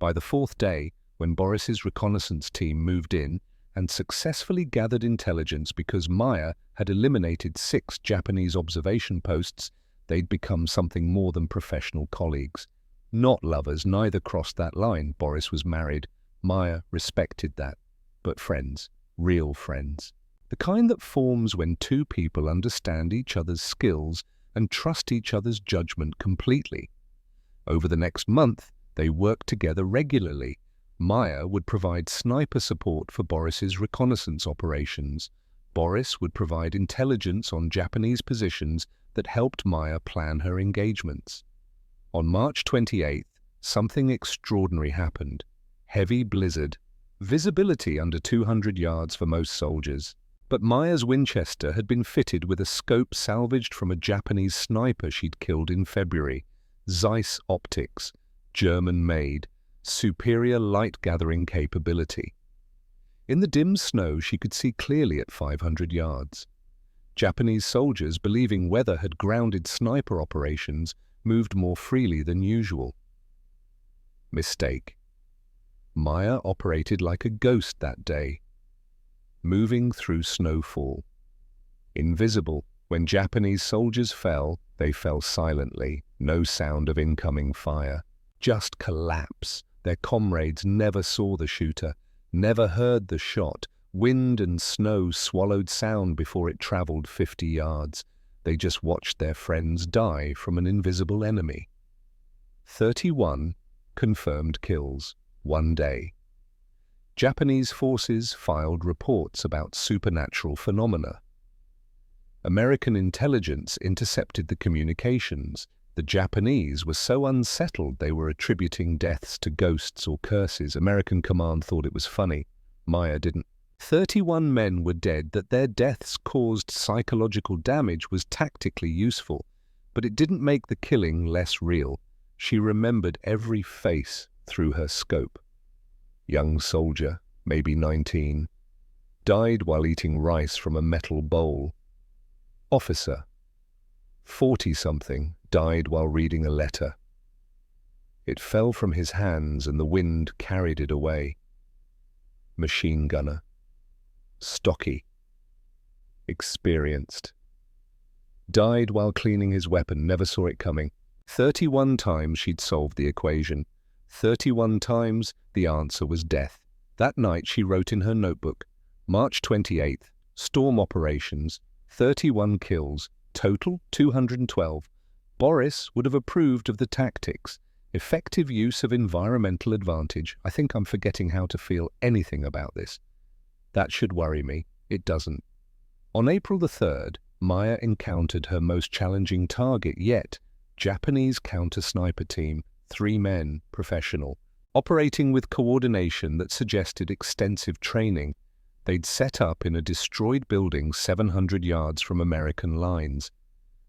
By the 4th day, when Boris's reconnaissance team moved in and successfully gathered intelligence because Maya had eliminated 6 Japanese observation posts, they'd become something more than professional colleagues. Not lovers, neither crossed that line. Boris was married. Maya respected that. But friends, real friends. The kind that forms when 2 people understand each other's skills and trust each other's judgment completely. Over the next month, they worked together regularly. Maya would provide sniper support for Boris's reconnaissance operations. Boris would provide intelligence on Japanese positions that helped Maya plan her engagements. On March 28th, something extraordinary happened. Heavy blizzard. Visibility under 200 yards for most soldiers. But Maya's Winchester had been fitted with a scope salvaged from a Japanese sniper she'd killed in February. Zeiss optics, German-made, superior light-gathering capability. In the dim snow, she could see clearly at 500 yards. Japanese soldiers, believing weather had grounded sniper operations, moved more freely than usual. Mistake. Maya operated like a ghost that day, moving through snowfall. Invisible, when Japanese soldiers fell, they fell silently, no sound of incoming fire. Just collapse. Their comrades never saw the shooter, never heard the shot. Wind and snow swallowed sound before it traveled 50 yards. They just watched their friends die from an invisible enemy. 31 confirmed kills, 1 day. Japanese forces filed reports about supernatural phenomena. American intelligence intercepted the communications. The Japanese were so unsettled they were attributing deaths to ghosts or curses. American command thought it was funny. Maya didn't. 31 men were dead. That their deaths caused psychological damage was tactically useful, but it didn't make the killing less real. She remembered every face through her scope. Young soldier, maybe 19, died while eating rice from a metal bowl. Officer, 40-something, died while reading a letter. It fell from his hands and the wind carried it away. Machine gunner, stocky, experienced. Died while cleaning his weapon, never saw it coming. 31 times she'd solved the equation. 31 times the answer was death. That night she wrote in her notebook, March 28th, storm operations, 31 kills, total 212. Boris would have approved of the tactics. Effective use of environmental advantage. I think I'm forgetting how to feel anything about this. That should worry me. It doesn't. On April the 3rd, Maya encountered her most challenging target yet, Japanese counter-sniper team, 3 men, professional, operating with coordination that suggested extensive training. They'd set up in a destroyed building 700 yards from American lines.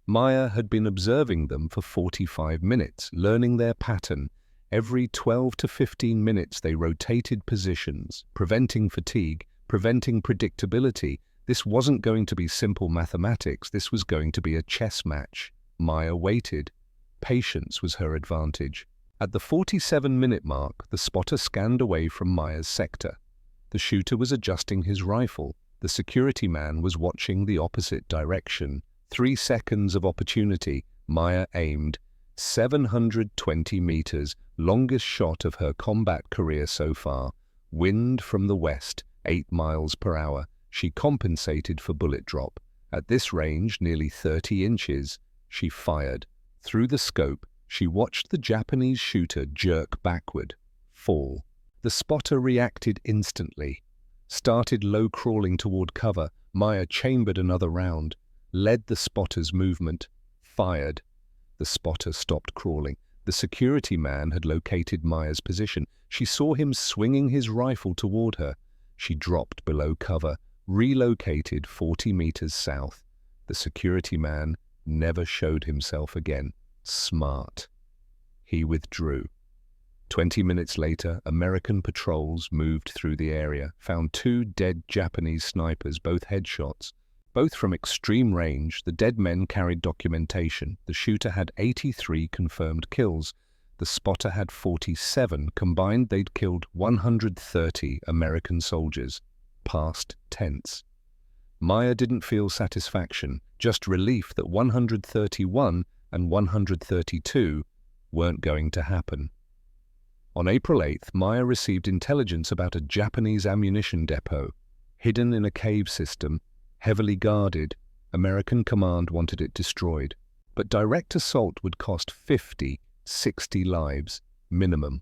Maya had been observing them for 45 minutes, learning their pattern. Every 12 to 15 minutes they rotated positions, preventing fatigue, preventing predictability. This wasn't going to be simple mathematics, this was going to be a chess match. Maya waited. Patience was her advantage. At the 47-minute mark, the spotter scanned away from Maya's sector. The shooter was adjusting his rifle. The security man was watching the opposite direction. 3 seconds of opportunity. Maya aimed. 720 meters, longest shot of her combat career so far. Wind from the west, 8 miles per hour. She compensated for bullet drop. At this range, nearly 30 inches, she fired. Through the scope, she watched the Japanese shooter jerk backward, fall. The spotter reacted instantly. Started low-crawling toward cover. Maya chambered another round, led the spotter's movement, fired. The spotter stopped crawling. The security man had located Maya's position. She saw him swinging his rifle toward her. She dropped below cover, relocated 40 meters south. The security man never showed himself again. Smart. He withdrew. 20 minutes later, American patrols moved through the area, found 2 dead Japanese snipers, both headshots. Both from extreme range, the dead men carried documentation. The shooter had 83 confirmed kills. The spotter had 47. Combined, they'd killed 130 American soldiers. Past tense. Maya didn't feel satisfaction, just relief that 131 and 132 weren't going to happen. On April 8th, Maya received intelligence about a Japanese ammunition depot, hidden in a cave system, heavily guarded. American command wanted it destroyed, but direct assault would cost 50, 60 lives, minimum.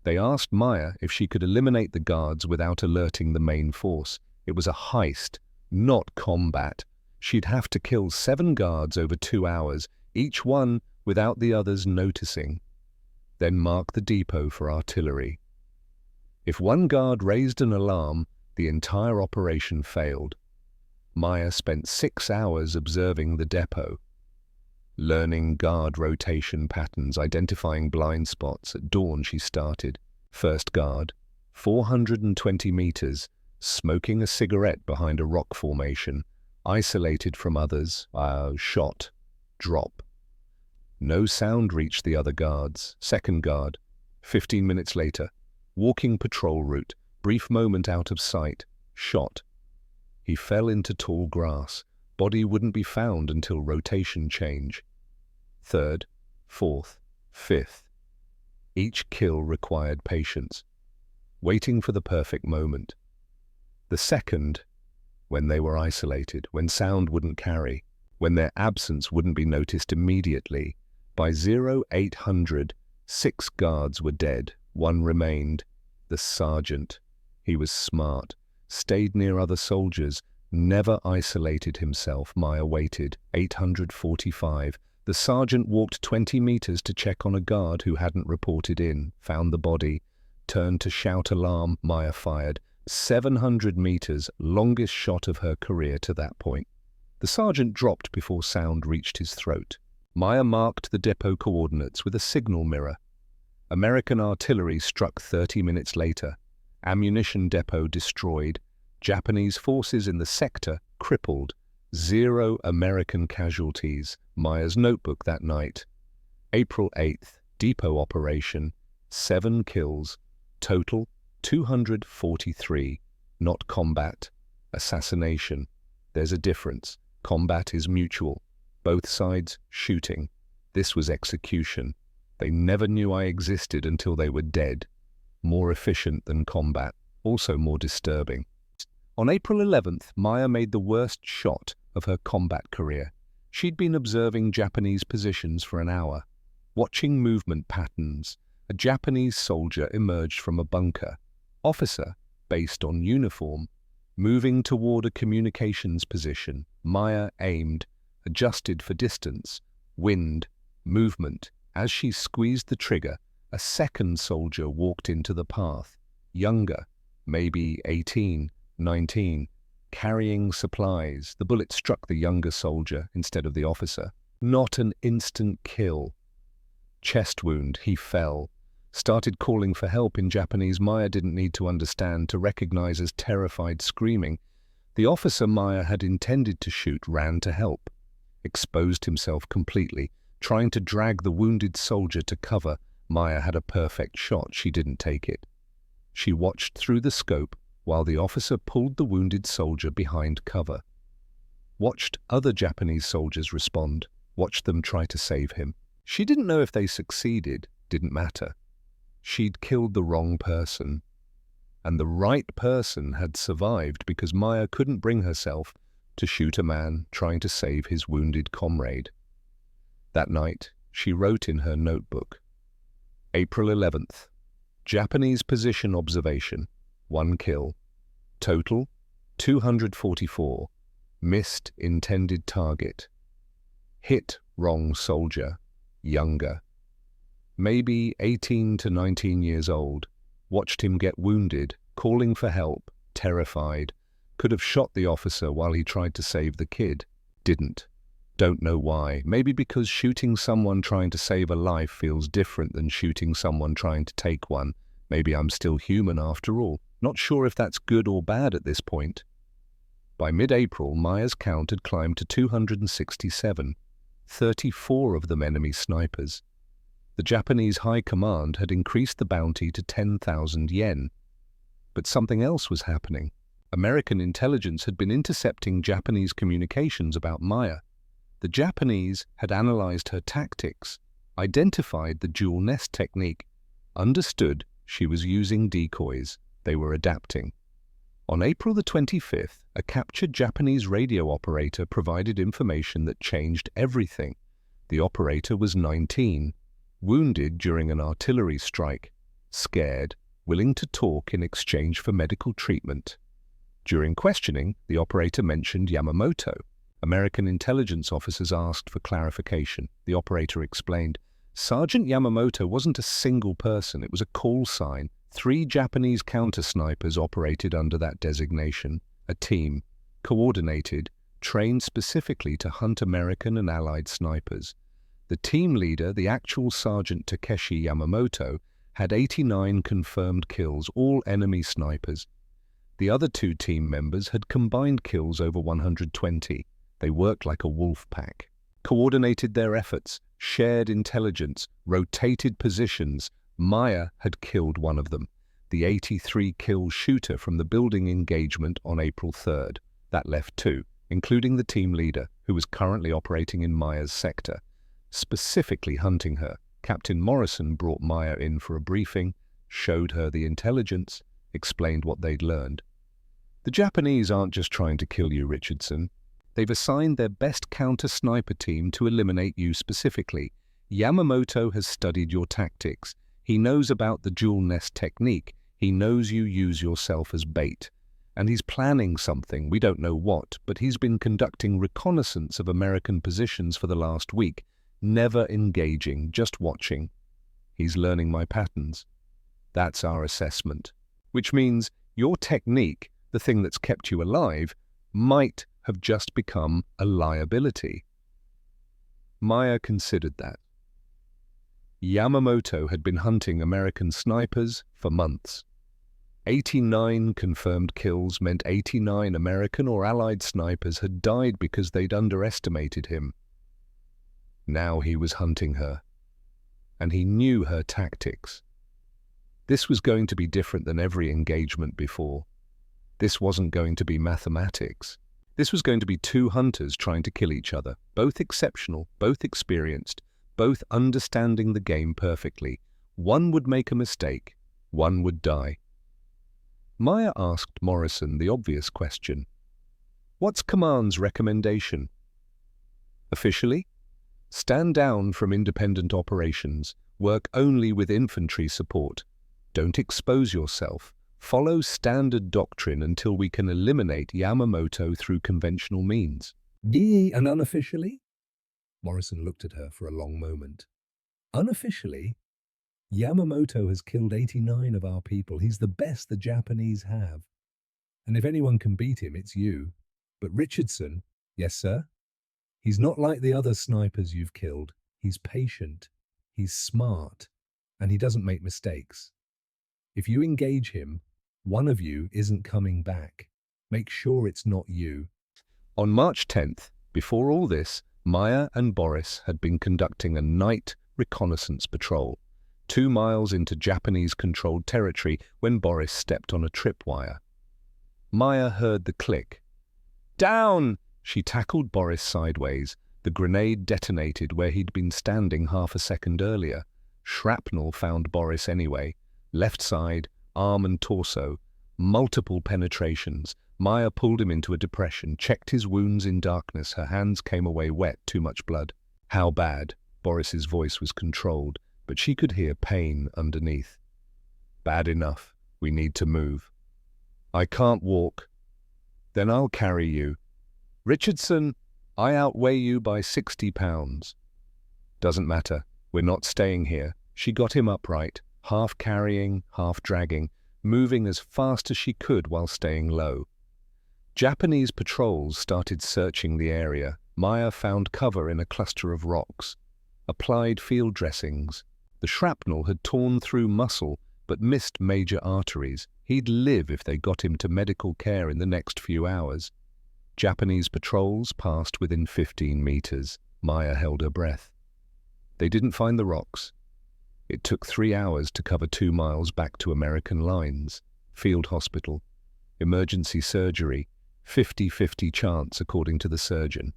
They asked Maya if she could eliminate the guards without alerting the main force. It was a heist, not combat. She'd have to kill 7 guards over 2 hours, each one without the others noticing. Then mark the depot for artillery. If one guard raised an alarm, the entire operation failed. Maya spent 6 hours observing the depot, learning guard rotation patterns, identifying blind spots. At dawn she started. First guard, 420 meters, smoking a cigarette behind a rock formation, isolated from others. Shot. Drop. No sound reached the other guards. Second guard, 15 minutes later, walking patrol route, brief moment out of sight. Shot. He fell into tall grass. Body wouldn't be found until rotation change. Third, fourth, fifth. Each kill required patience, waiting for the perfect moment. The second, when they were isolated, when sound wouldn't carry, when their absence wouldn't be noticed immediately. By 0800, 6 guards were dead. 1 remained. The sergeant. He was smart, stayed near other soldiers, never isolated himself. Maya waited. 845. The sergeant walked 20 meters to check on a guard who hadn't reported in, found the body, turned to shout alarm. Maya fired. 700 meters, longest shot of her career to that point. The sergeant dropped before sound reached his throat. Maya marked the depot coordinates with a signal mirror. American artillery struck 30 minutes later. Ammunition depot destroyed. Japanese forces in the sector crippled. 0 American casualties. Maya's notebook that night. April 8th, depot operation. 7 kills. Total 243. Not combat. Assassination. There's a difference. Combat is mutual. Both sides shooting. This was execution. They never knew I existed until they were dead. More efficient than combat, also more disturbing. On April 11th, Maya made the worst shot of her combat career. She'd been observing Japanese positions for an hour, watching movement patterns. A Japanese soldier emerged from a bunker. Officer, based on uniform. Moving toward a communications position, Maya aimed, adjusted for distance, wind, movement. As she squeezed the trigger, a second soldier walked into the path, younger, maybe 18, 19, carrying supplies. The bullet struck the younger soldier instead of the officer. Not an instant kill. Chest wound, he fell. Started calling for help in Japanese Maya didn't need to understand to recognize as terrified screaming. The officer Maya had intended to shoot ran to help. Exposed himself completely, trying to drag the wounded soldier to cover. Maya had a perfect shot. She didn't take it. She watched through the scope while the officer pulled the wounded soldier behind cover. Watched other Japanese soldiers respond, watched them try to save him. She didn't know if they succeeded, didn't matter. She'd killed the wrong person. And the right person had survived because Maya couldn't bring herself to shoot a man trying to save his wounded comrade. That night, she wrote in her notebook, April 11th, Japanese position observation, 1 kill. Total, 244. Missed intended target. Hit wrong soldier, younger. Maybe 18 to 19 years old. Watched him get wounded, calling for help, terrified. Could have shot the officer while he tried to save the kid. Didn't. Don't know why. Maybe because shooting someone trying to save a life feels different than shooting someone trying to take one. Maybe I'm still human after all. Not sure if that's good or bad at this point. By mid-April, Maya's count had climbed to 267, 34 of them enemy snipers. The Japanese High Command had increased the bounty to 10,000 yen. But something else was happening. American intelligence had been intercepting Japanese communications about Maya. The Japanese had analyzed her tactics, identified the dual nest technique, understood she was using decoys. They were adapting. On April the 25th, a captured Japanese radio operator provided information that changed everything. The operator was 19, wounded during an artillery strike, scared, willing to talk in exchange for medical treatment. During questioning, the operator mentioned Yamamoto. American intelligence officers asked for clarification. The operator explained, Sergeant Yamamoto wasn't a single person, it was a call sign. 3 Japanese counter-snipers operated under that designation, a team, coordinated, trained specifically to hunt American and Allied snipers. The team leader, the actual Sergeant Takeshi Yamamoto, had 89 confirmed kills, all enemy snipers. The other 2 team members had combined kills over 120. They worked like a wolf pack, coordinated their efforts, shared intelligence, rotated positions. Maya had killed one of them, the 83-kill shooter from the building engagement on April 3rd. That left 2, including the team leader, who was currently operating in Maya's sector, specifically hunting her. Captain Morrison brought Maya in for a briefing, showed her the intelligence, explained what they'd learned. The Japanese aren't just trying to kill you, Richardson. They've assigned their best counter-sniper team to eliminate you specifically. Yamamoto has studied your tactics. He knows about the dual nest technique. He knows you use yourself as bait. And he's planning something, we don't know what, but he's been conducting reconnaissance of American positions for the last week, never engaging, just watching. He's learning my patterns. That's our assessment. Which means your technique, the thing that's kept you alive, might have just become a liability. Maya considered that. Yamamoto had been hunting American snipers for months. 89 confirmed kills meant 89 American or Allied snipers had died because they'd underestimated him. Now he was hunting her, and he knew her tactics. This was going to be different than every engagement before. This wasn't going to be mathematics. This was going to be 2 hunters trying to kill each other, both exceptional, both experienced, both understanding the game perfectly. One would make a mistake, one would die. Maya asked Morrison the obvious question. What's Command's recommendation? Officially, stand down from independent operations, work only with infantry support. Don't expose yourself. Follow standard doctrine until we can eliminate Yamamoto through conventional means. And unofficially? Morrison looked at her for a long moment. Unofficially, Yamamoto has killed 89 of our people. He's the best the Japanese have. And if anyone can beat him, it's you. But Richardson, yes, sir? He's not like the other snipers you've killed. He's patient, he's smart, and he doesn't make mistakes. If you engage him, one of you isn't coming back. Make sure it's not you. On March 10th, before all this, Maya and Boris had been conducting a night reconnaissance patrol, 2 miles into Japanese-controlled territory when Boris stepped on a tripwire. Maya heard the click. Down! She tackled Boris sideways. The grenade detonated where he'd been standing half a second earlier. Shrapnel found Boris anyway. Left side, arm and torso. Multiple penetrations. Maya pulled him into a depression, checked his wounds in darkness. Her hands came away wet, too much blood. How bad? Boris's voice was controlled, but she could hear pain underneath. Bad enough. We need to move. I can't walk. Then I'll carry you. Richardson, I outweigh you by 60 pounds. Doesn't matter. We're not staying here. She got him upright, half carrying, half dragging, moving as fast as she could while staying low. Japanese patrols started searching the area. Maya found cover in a cluster of rocks. Applied field dressings. The shrapnel had torn through muscle but missed major arteries. He'd live if they got him to medical care in the next few hours. Japanese patrols passed within 15 meters. Maya held her breath. They didn't find the rocks. It took 3 hours to cover 2 miles back to American lines. Field hospital. Emergency surgery. 50-50 chance according to the surgeon.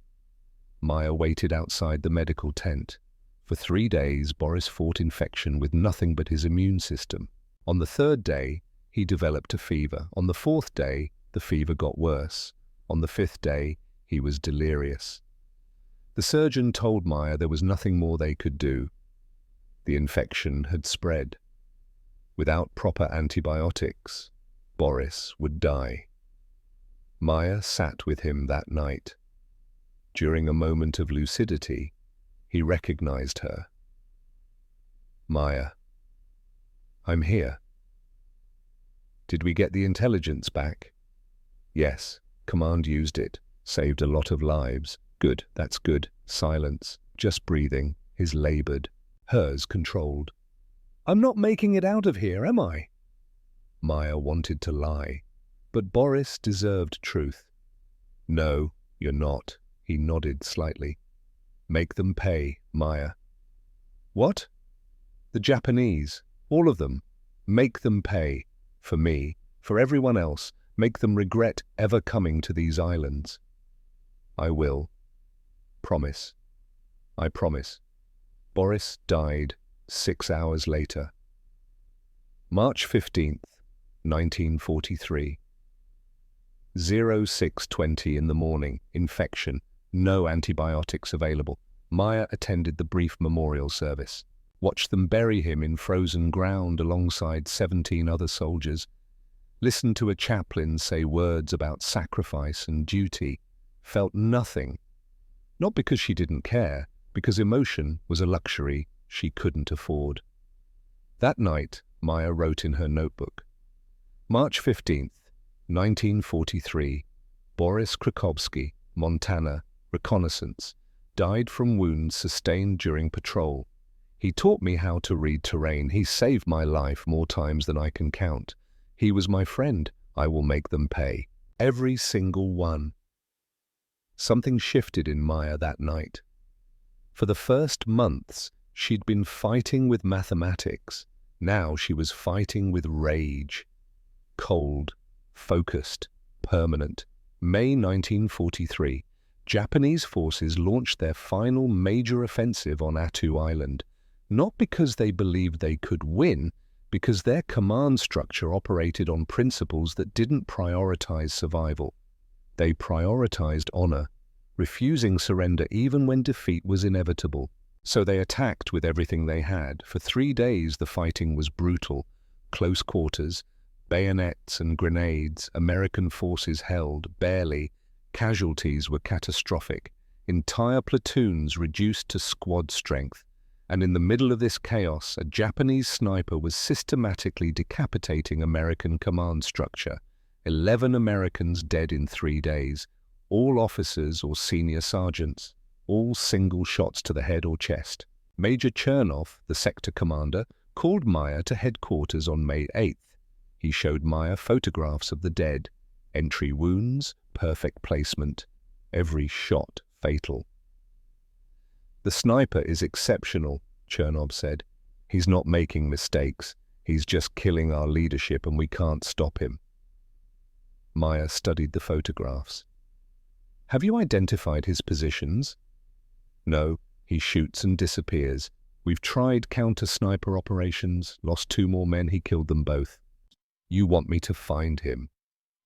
Maya waited outside the medical tent. For 3 days, Boris fought infection with nothing but his immune system. On the 3rd day, he developed a fever. On the 4th day, the fever got worse. On the 5th day, he was delirious. The surgeon told Maya there was nothing more they could do. The infection had spread. Without proper antibiotics, Boris would die. Maya sat with him that night. During a moment of lucidity, he recognized her. Maya. I'm here. Did we get the intelligence back? Yes. Command used it. Saved a lot of lives. Good, that's good. Silence. Just breathing. His labored. Hers controlled. I'm not making it out of here, am I? Maya wanted to lie. But Boris deserved truth. No, you're not. He nodded slightly. Make them pay, Maya. What? The Japanese. All of them. Make them pay. For me. For everyone else. Make them regret ever coming to these islands. I will. Promise. I promise. Boris died 6 hours later. March 15th, 1943. 06:20 in the morning. Infection. No antibiotics available. Maya attended the brief memorial service. Watched them bury him in frozen ground alongside 17 other soldiers. Listened to a chaplain say words about sacrifice and duty. Felt nothing. Not because she didn't care, because emotion was a luxury she couldn't afford. That night, Maya wrote in her notebook. March 15th, 1943. Boris Krakowski, Montana, reconnaissance. Died from wounds sustained during patrol. He taught me how to read terrain. He saved my life more times than I can count. He was my friend. I will make them pay. Every single one. Something shifted in Maya that night. For the first months, she'd been fighting with mathematics. Now she was fighting with rage. Cold, focused, permanent. May 1943. Japanese forces launched their final major offensive on Attu Island. Not because they believed they could win, because their command structure operated on principles that didn't prioritize survival. They prioritized honor, refusing surrender even when defeat was inevitable. So they attacked with everything they had. For 3 days the fighting was brutal. Close quarters, Bayonets and grenades, American forces held, barely. Casualties were catastrophic. Entire platoons reduced to squad strength. And in the middle of this chaos, a Japanese sniper was systematically decapitating American command structure. 11 Americans dead in 3 days, all officers or senior sergeants, all single shots to the head or chest. Major Chernoff, the sector commander, called Meyer to headquarters on May 8th. He showed Meyer photographs of the dead, entry wounds, perfect placement, every shot fatal. "The sniper is exceptional," Chernoff said. "He's not making mistakes. He's just killing our leadership and we can't stop him." Meyer studied the photographs. "Have you identified his positions?" "No, he shoots and disappears. We've tried counter-sniper operations, lost 2 more men, he killed them both." "You want me to find him?"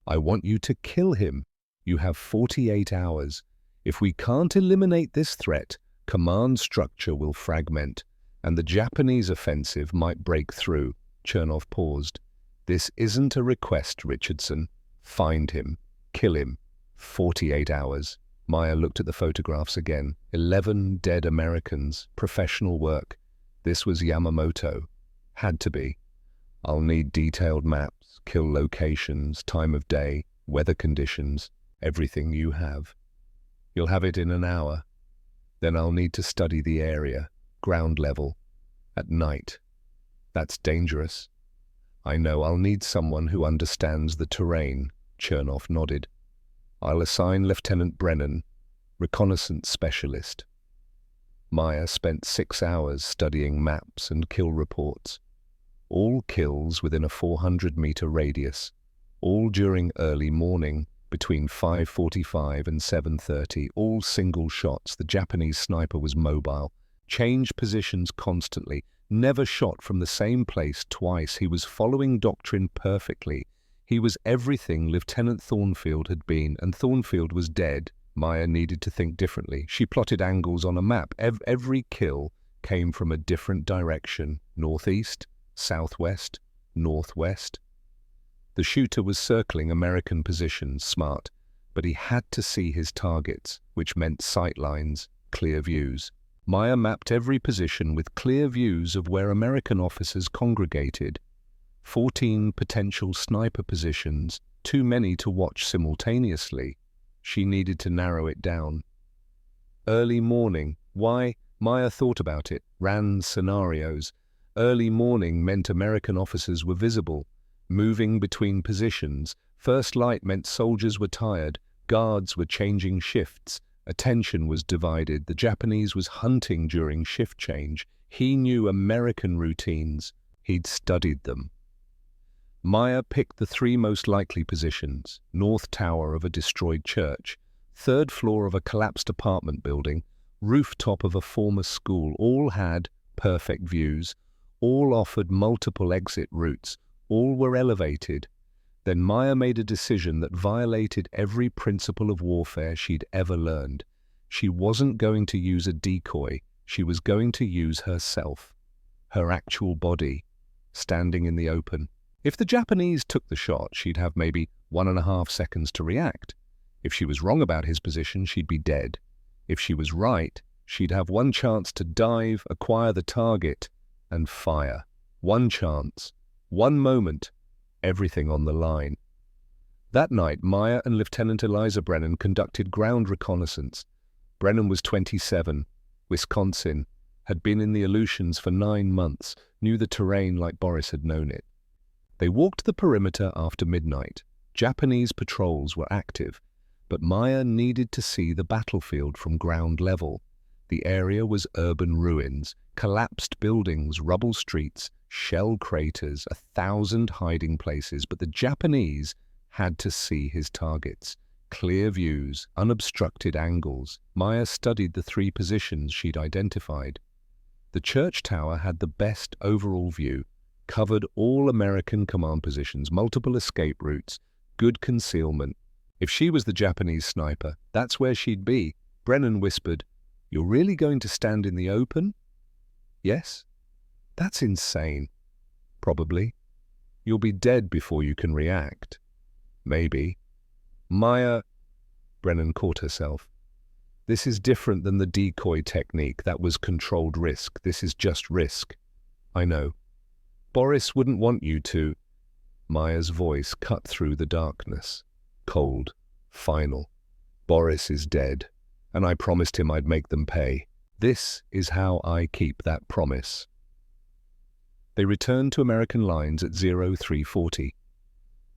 "I want you to kill him. You have 48 hours. If we can't eliminate this threat, command structure will fragment, and the Japanese offensive might break through." Chernoff paused. "This isn't a request, Richardson. Find him. Kill him. 48 hours. Meyer looked at the photographs again. 11 dead Americans. Professional work. This was Yamamoto. Had to be. "I'll need detailed maps, kill locations, time of day, weather conditions, everything you have. You'll have it in an hour. Then I'll need to study the area, ground level, at night. That's dangerous. I know I'll need someone who understands the terrain." Chernoff nodded. "I'll assign Lieutenant Brennan, reconnaissance specialist." Meyer spent 6 hours studying maps and kill reports. All kills within a 400-meter radius, all during early morning, between 5:45 and 7:30, all single shots. The Japanese sniper was mobile, changed positions constantly, never shot from the same place twice. He was following doctrine perfectly. He was everything Lieutenant Thornfield had been, and Thornfield was dead. Meyer needed to think differently. She plotted angles on a map. Every kill came from a different direction: northeast, southwest, northwest. The shooter was circling American positions, smart, but he had to see his targets, which meant sight lines, clear views. Meyer mapped every position with clear views of where American officers congregated. 14 potential sniper positions, too many to watch simultaneously. She needed to narrow it down. Early morning. Why? Meyer thought about it, ran scenarios. Early morning meant American officers were visible, moving between positions. First light meant soldiers were tired, guards were changing shifts, attention was divided. The Japanese was hunting during shift change. He knew American routines. He'd studied them. Meyer picked the 3 most likely positions: north tower of a destroyed church, 3rd floor of a collapsed apartment building, rooftop of a former school. All had perfect views. All offered multiple exit routes. All were elevated. Then Meyer made a decision that violated every principle of warfare she'd ever learned. She wasn't going to use a decoy. She was going to use herself, her actual body, standing in the open. If the Japanese took the shot, she'd have maybe 1.5 seconds to react. If she was wrong about his position, she'd be dead. If she was right, she'd have 1 chance to dive, acquire the target, and fire. 1 chance, 1 moment, everything on the line. That night, Meyer and Lieutenant Eliza Brennan conducted ground reconnaissance. Brennan was 27, Wisconsin, had been in the Aleutians for 9 months, knew the terrain like Boris had known it. They walked the perimeter after midnight. Japanese patrols were active, but Meyer needed to see the battlefield from ground level. The area was urban ruins, collapsed buildings, rubble streets, shell craters, 1,000 hiding places, but the Japanese had to see his targets. Clear views, unobstructed angles. Meyer studied the 3 positions she'd identified. The church tower had the best overall view, covered all American command positions, multiple escape routes, good concealment. If she was the Japanese sniper, that's where she'd be. Brennan whispered, "You're really going to stand in the open?" "Yes." "That's insane." "Probably." You'll be dead before you can react. Maybe. Maya, Brennan caught herself. This is different than the decoy technique. That was controlled risk. This is just risk. I know. Boris wouldn't want you to. Maya's voice cut through the darkness. Cold. Final. Boris is dead, and I promised him I'd make them pay. This is how I keep that promise. They returned to American lines at 0340.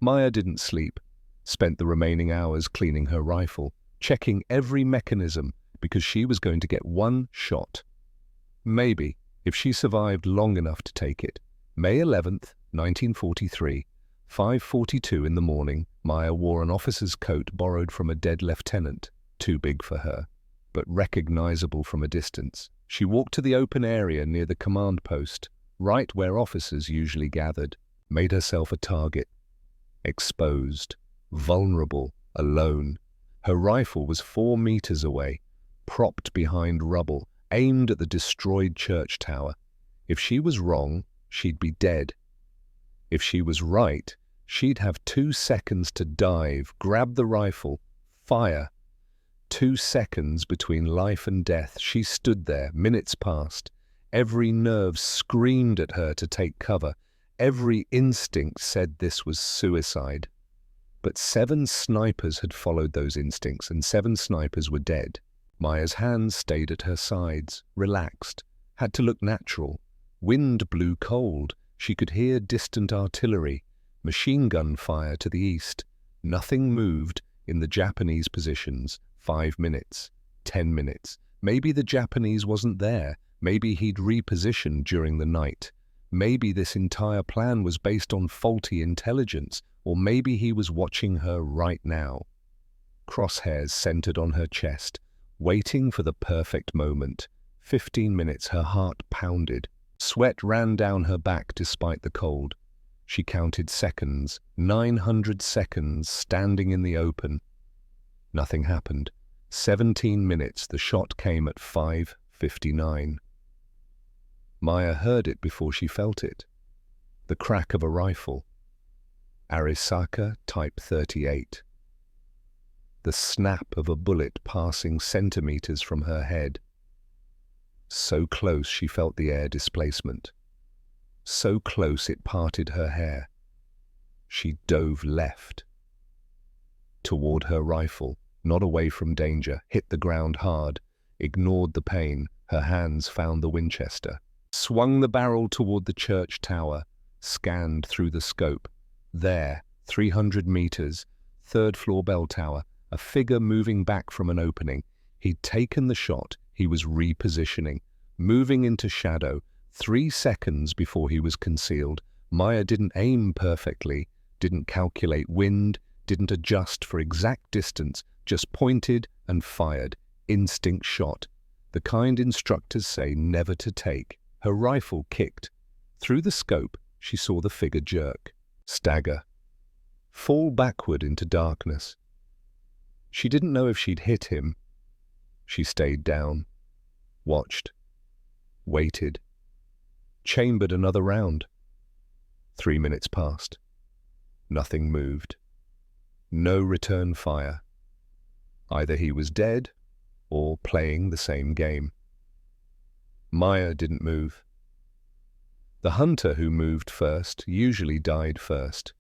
Maya didn't sleep, spent the remaining hours cleaning her rifle, checking every mechanism because she was going to get one shot. Maybe, if she survived long enough to take it. May 11th, 1943, 5:42 in the morning, Maya wore an officer's coat borrowed from a dead lieutenant, too big for her, but recognizable from a distance. She walked to the open area near the command post, right where officers usually gathered, made herself a target. Exposed, vulnerable, alone. Her rifle was 4 meters away, propped behind rubble, aimed at the destroyed church tower. If she was wrong, she'd be dead. If she was right, she'd have 2 seconds to dive, grab the rifle, fire. 2 seconds between life and death. She stood there, minutes passed. Every nerve screamed at her to take cover. Every instinct said this was suicide. But 7 snipers had followed those instincts, and 7 snipers were dead. Maya's hands stayed at her sides, relaxed, had to look natural. Wind blew cold. She could hear distant artillery, machine gun fire to the east. Nothing moved in the Japanese positions. 5 minutes, 10 minutes. Maybe the Japanese wasn't there. Maybe he'd repositioned during the night. Maybe this entire plan was based on faulty intelligence, or maybe he was watching her right now. Crosshairs centered on her chest, waiting for the perfect moment. 15 minutes, her heart pounded. Sweat ran down her back despite the cold. She counted seconds, 900 seconds, standing in the open. Nothing happened. 17 minutes, the shot came at 5:59. Maya heard it before she felt it. The crack of a rifle. Arisaka Type 38. The snap of a bullet passing centimeters from her head. So close she felt the air displacement. So close it parted her hair. She dove left. Toward her rifle, not away from danger, hit the ground hard, ignored the pain. Her hands found the Winchester. Swung the barrel toward the church tower, scanned through the scope. There, 300 meters, 3rd floor bell tower, a figure moving back from an opening. He'd taken the shot, he was repositioning, moving into shadow. 3 seconds before he was concealed. Maya didn't aim perfectly, didn't calculate wind, didn't adjust for exact distance, just pointed and fired. Instinct shot. The kind instructors say never to take. Her rifle kicked. Through the scope, she saw the figure jerk, stagger, fall backward into darkness. She didn't know if she'd hit him. She stayed down, watched, waited, chambered another round. 3 minutes passed. Nothing moved. No return fire. Either he was dead or playing the same game. Maya didn't move. The hunter who moved first usually died first.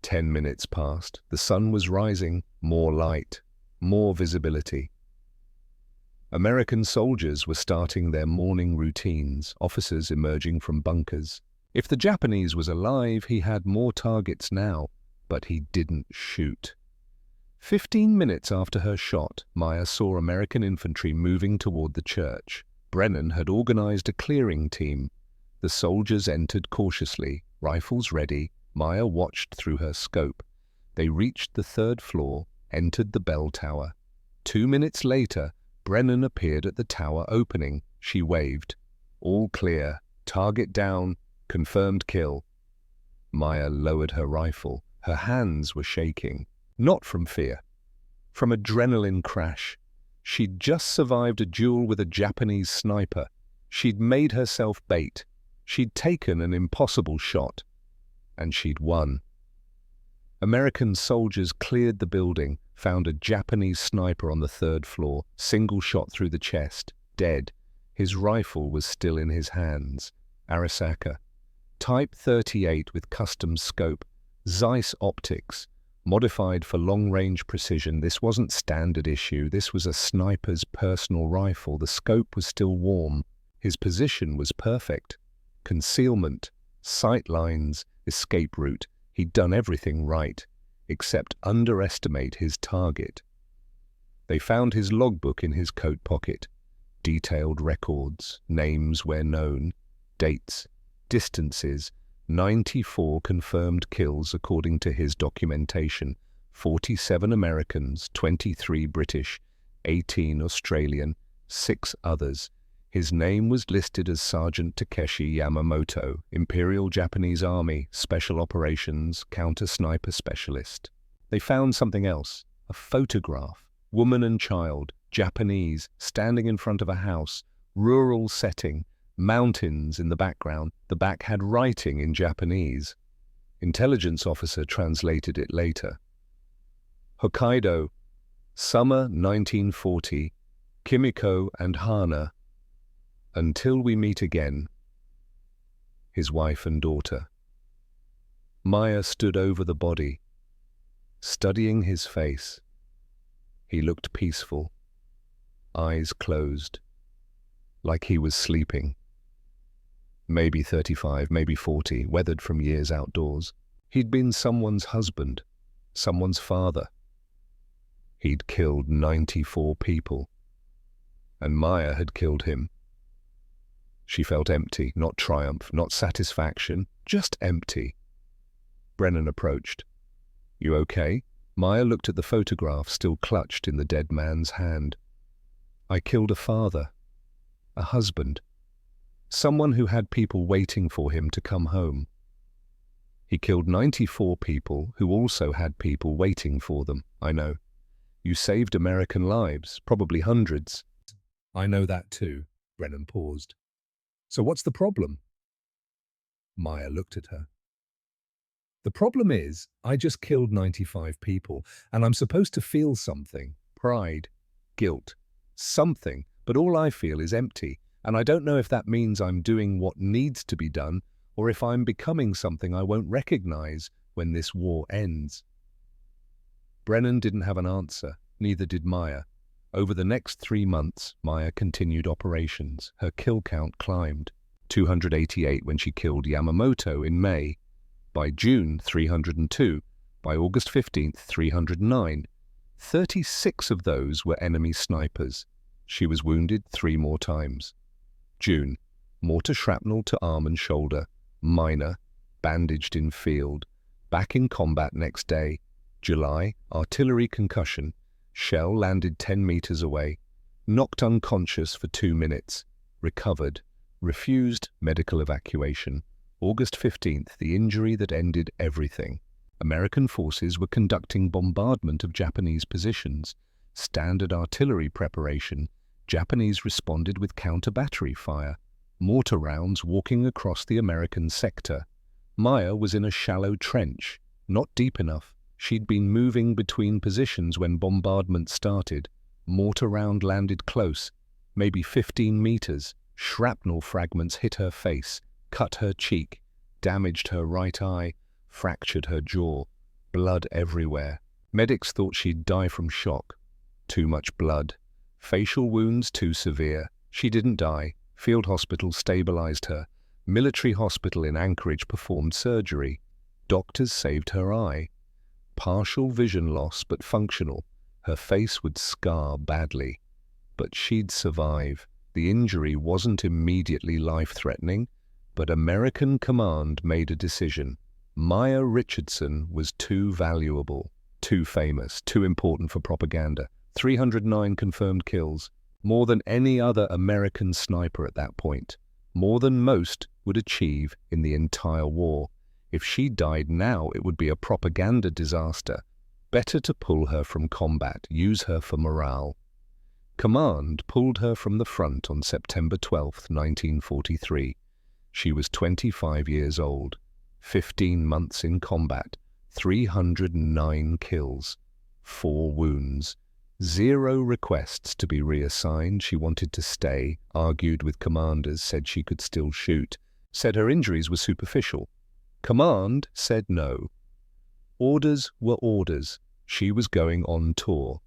10 minutes passed. The sun was rising, more light, more visibility. American soldiers were starting their morning routines, officers emerging from bunkers. If the Japanese was alive, he had more targets now, but he didn't shoot. 15 minutes after her shot, Maya saw American infantry moving toward the church. Brennan had organized a clearing team. The soldiers entered cautiously, rifles ready. Maya watched through her scope. They reached the 3rd floor, entered the bell tower. 2 minutes later, Brennan appeared at the tower opening. She waved. All clear. Target down. Confirmed kill. Maya lowered her rifle. Her hands were shaking. Not from fear. From adrenaline crash. She'd just survived a duel with a Japanese sniper. She'd made herself bait. She'd taken an impossible shot. and she'd won. American soldiers cleared the building, found a Japanese sniper on the third floor, single shot through the chest, dead. His rifle was still in his hands. Arisaka. Type 38 with custom scope, Zeiss optics, modified for long-range precision. This wasn't standard issue, this was a sniper's personal rifle. The scope was still warm. His position was perfect. Concealment, sight lines, escape route. He'd done everything right, except underestimate his target. They found his logbook in his coat pocket. Detailed records, names where known, dates, distances, 94 confirmed kills according to his documentation, 47 Americans, 23 British, 18 Australian, 6 others. His name was listed as Sergeant Takeshi Yamamoto, Imperial Japanese Army, Special Operations, Counter-Sniper Specialist. They found something else, a photograph, woman and child, Japanese, standing in front of a house, rural setting, mountains in the background. The back had writing in Japanese. Intelligence officer translated it later. Hokkaido, summer 1940, Kimiko and Hana. Until we meet again. His wife and daughter. Maya stood over the body, studying his face. He looked peaceful, eyes closed, like he was sleeping. Maybe 35, maybe 40, weathered from years outdoors. He'd been someone's husband, someone's father. He'd killed 94 people, and Maya had killed him. She felt empty, not triumph, not satisfaction, just empty. Brennan approached. "You okay?" Maya looked at the photograph still clutched in the dead man's hand. "I killed a father, a husband, someone who had people waiting for him to come home. He killed 94 people who also had people waiting for them. I know. You saved American lives, probably hundreds." "I know that too." Brennan paused. "So what's the problem?" Maya looked at her. "The problem is, I just killed 95 people, and I'm supposed to feel something. Pride, guilt, something, but all I feel is empty, and I don't know if that means I'm doing what needs to be done, or if I'm becoming something I won't recognize when this war ends." Brennan didn't have an answer, neither did Maya. Over the next 3 months, Maya continued operations. Her kill count climbed. 288 when she killed Yamamoto in May. By June, 302. By August 15th, 309. 36 of those were enemy snipers. She was wounded 3 more times. June, mortar shrapnel to arm and shoulder. Minor, bandaged in field. Back in combat next day. July, artillery concussion. Shell landed 10 meters away. Knocked unconscious for 2 minutes. Recovered. Refused medical evacuation. August 15th, the injury that ended everything. American forces were conducting bombardment of Japanese positions. Standard artillery preparation. Japanese responded with counter-battery fire. Mortar rounds walking across the American sector. Maya was in a shallow trench, not deep enough. She'd been moving between positions when bombardment started. Mortar round landed close, maybe 15 meters. Shrapnel fragments hit her face, cut her cheek, damaged her right eye, fractured her jaw. Blood everywhere. Medics thought she'd die from shock. Too much blood. Facial wounds too severe. She didn't die. Field hospital stabilized her. Military hospital in Anchorage performed surgery. Doctors saved her eye. Partial vision loss, but functional. Her face would scar badly. But she'd survive. The injury wasn't immediately life-threatening, but American command made a decision. Maya Richardson was too valuable, too famous, too important for propaganda. 309 confirmed kills, more than any other American sniper at that point. More than most would achieve in the entire war. If she died now, it would be a propaganda disaster. Better to pull her from combat, use her for morale. Command pulled her from the front on September 12, 1943. She was 25 years old, 15 months in combat, 309 kills, 4 wounds, 0 requests to be reassigned. She wanted to stay, argued with commanders, said she could still shoot, said her injuries were superficial. Command said no. Orders were orders. She was going on tour.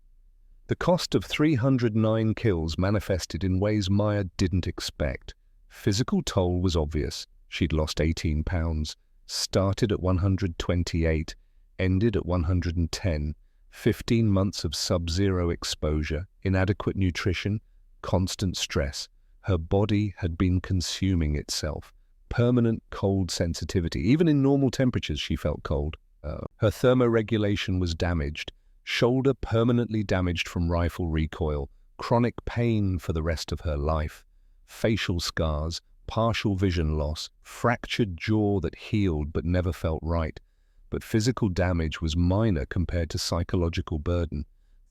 The cost of 309 kills manifested in ways Maya didn't expect. Physical toll was obvious. She'd lost 18 pounds, started at 128, ended at 110, 15 months of sub-zero exposure, inadequate nutrition, constant stress. Her body had been consuming itself. Permanent cold sensitivity. Even in normal temperatures, she felt cold. Her thermoregulation was damaged. Shoulder permanently damaged from rifle recoil. Chronic pain for the rest of her life. Facial scars, partial vision loss, fractured jaw that healed but never felt right. But physical damage was minor compared to psychological burden.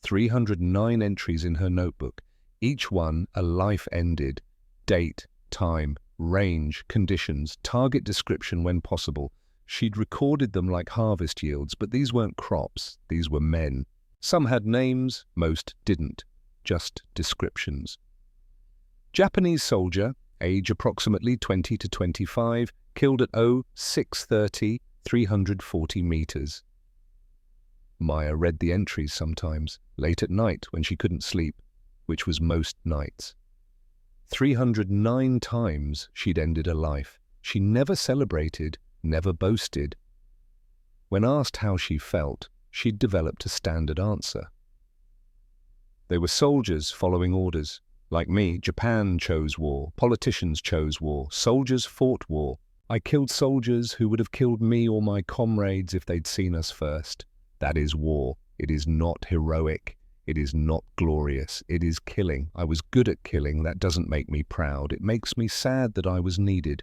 309 entries in her notebook. Each one a life ended. Date, time, range, conditions, target description when possible. She'd recorded them like harvest yields, but these weren't crops, these were men. Some had names, most didn't. Just descriptions. Japanese soldier, age approximately 20 to 25, killed at 06:30, 340 meters. Maya read the entries sometimes, late at night when she couldn't sleep, which was most nights. 309 times she'd ended a life. She never celebrated, never boasted. When asked how she felt, she'd developed a standard answer. They were soldiers following orders. Like me, Japan chose war, politicians chose war, soldiers fought war. I killed soldiers who would have killed me or my comrades if they'd seen us first. That is war. It is not heroic. It is not glorious. It is killing. I was good at killing. That doesn't make me proud. It makes me sad that I was needed.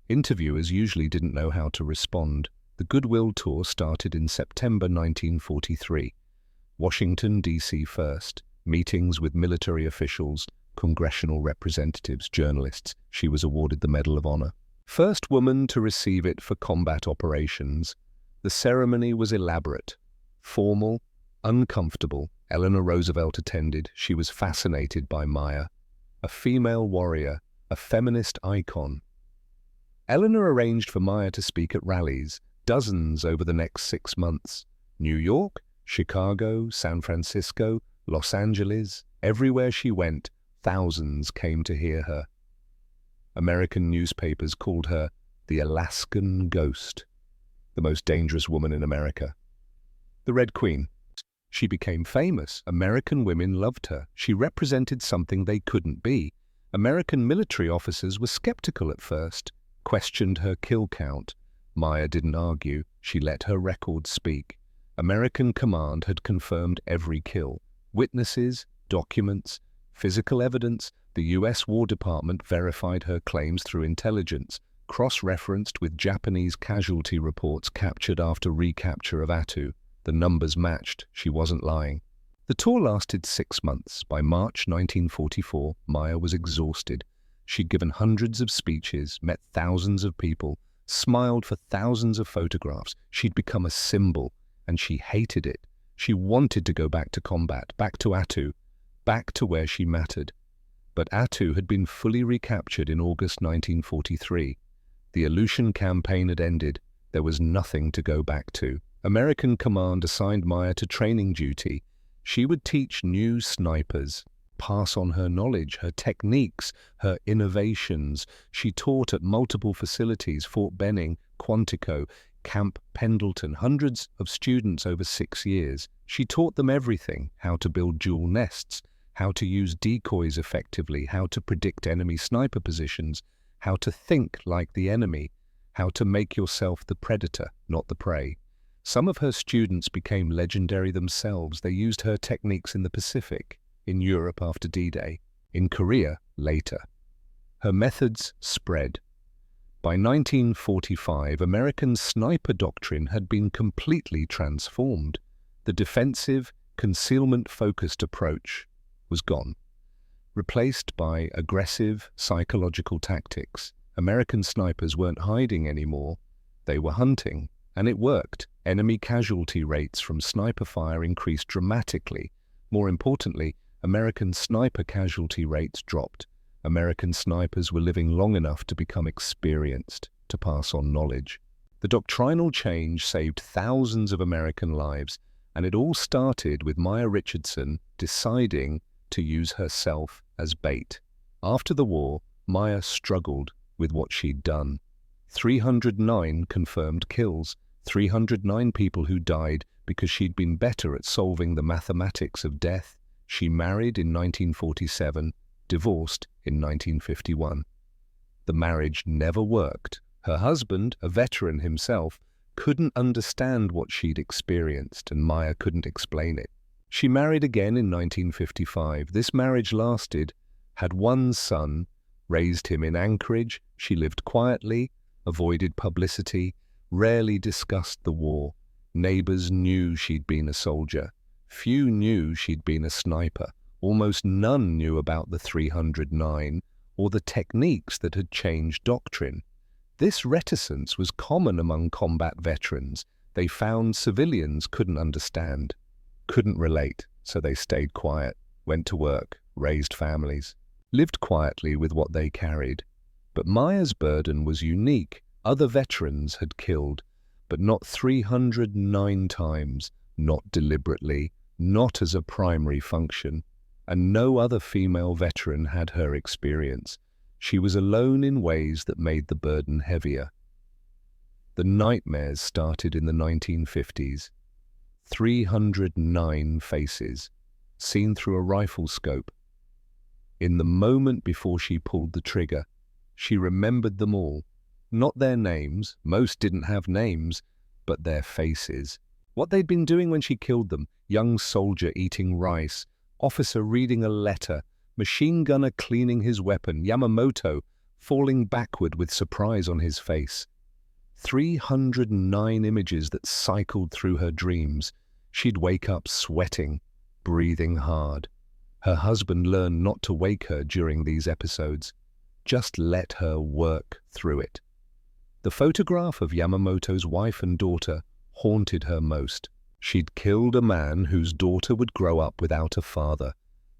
Interviewers usually didn't know how to respond. The Goodwill Tour started in September 1943. Washington, D.C. first. Meetings with military officials, congressional representatives, journalists. She was awarded the Medal of Honor. First woman to receive it for combat operations. The ceremony was elaborate, formal, uncomfortable. Eleanor Roosevelt attended. She was fascinated by Maya. A female warrior, a feminist icon. Eleanor arranged for Maya to speak at rallies, dozens over the next 6 months. New York, Chicago, San Francisco, Los Angeles. Everywhere she went, thousands came to hear her. American newspapers called her the Alaskan Ghost, the most dangerous woman in America. The Red Queen. She became famous. American women loved her. She represented something they couldn't be. American military officers were skeptical at first, questioned her kill count. Maya didn't argue. She let her record speak. American command had confirmed every kill. Witnesses, documents, physical evidence. The U.S. War Department verified her claims through intelligence, cross-referenced with Japanese casualty reports captured after recapture of Attu. The numbers matched. She wasn't lying. The tour lasted 6 months. By March 1944, Maya was exhausted. She'd given hundreds of speeches, met thousands of people, smiled for thousands of photographs. She'd become a symbol, and she hated it. She wanted to go back to combat, back to Attu, back to where she mattered. But Attu had been fully recaptured in August 1943. The Aleutian campaign had ended. There was nothing to go back to. American command assigned Maya to training duty. She would teach new snipers, pass on her knowledge, her techniques, her innovations. She taught at multiple facilities, Fort Benning, Quantico, Camp Pendleton, hundreds of students over 6 years. She taught them everything: how to build dual nests, how to use decoys effectively, how to predict enemy sniper positions, how to think like the enemy, how to make yourself the predator, not the prey. Some of her students became legendary themselves. They used her techniques in the Pacific, in Europe after D-Day, in Korea later. Her methods spread. By 1945, American sniper doctrine had been completely transformed. The defensive, concealment-focused approach was gone, replaced by aggressive, psychological tactics. American snipers weren't hiding anymore. They were hunting, and it worked. Enemy casualty rates from sniper fire increased dramatically. More importantly, American sniper casualty rates dropped. American snipers were living long enough to become experienced, to pass on knowledge. The doctrinal change saved thousands of American lives, and it all started with Maya Richardson deciding to use herself as bait. After the war, Maya struggled with what she'd done. 309 confirmed kills, 309 people who died because she'd been better at solving the mathematics of death. She married in 1947, divorced in 1951. The marriage never worked. Her husband, a veteran himself, couldn't understand what she'd experienced, and Maya couldn't explain it. She married again in 1955. This marriage lasted, had one son, raised him in Anchorage. She lived quietly, avoided publicity, rarely discussed the war. Neighbors knew she'd been a soldier. Few knew she'd been a sniper. Almost none knew about the 309 or the techniques that had changed doctrine. This reticence was common among combat veterans. They found civilians couldn't understand, couldn't relate, so they stayed quiet, went to work, raised families, lived quietly with what they carried. But Maya's burden was unique. Other veterans had killed, but not 309 times, not deliberately, not as a primary function, and no other female veteran had her experience. She was alone in ways that made the burden heavier. The nightmares started in the 1950s. 309 faces, seen through a rifle scope. In the moment before she pulled the trigger, she remembered them all. Not their names, most didn't have names, but their faces. What they'd been doing when she killed them: young soldier eating rice, officer reading a letter, machine gunner cleaning his weapon, Yamamoto falling backward with surprise on his face. 309 images that cycled through her dreams. She'd wake up sweating, breathing hard. Her husband learned not to wake her during these episodes. Just let her work through it. The photograph of Yamamoto's wife and daughter haunted her most. She'd killed a man whose daughter would grow up without a father,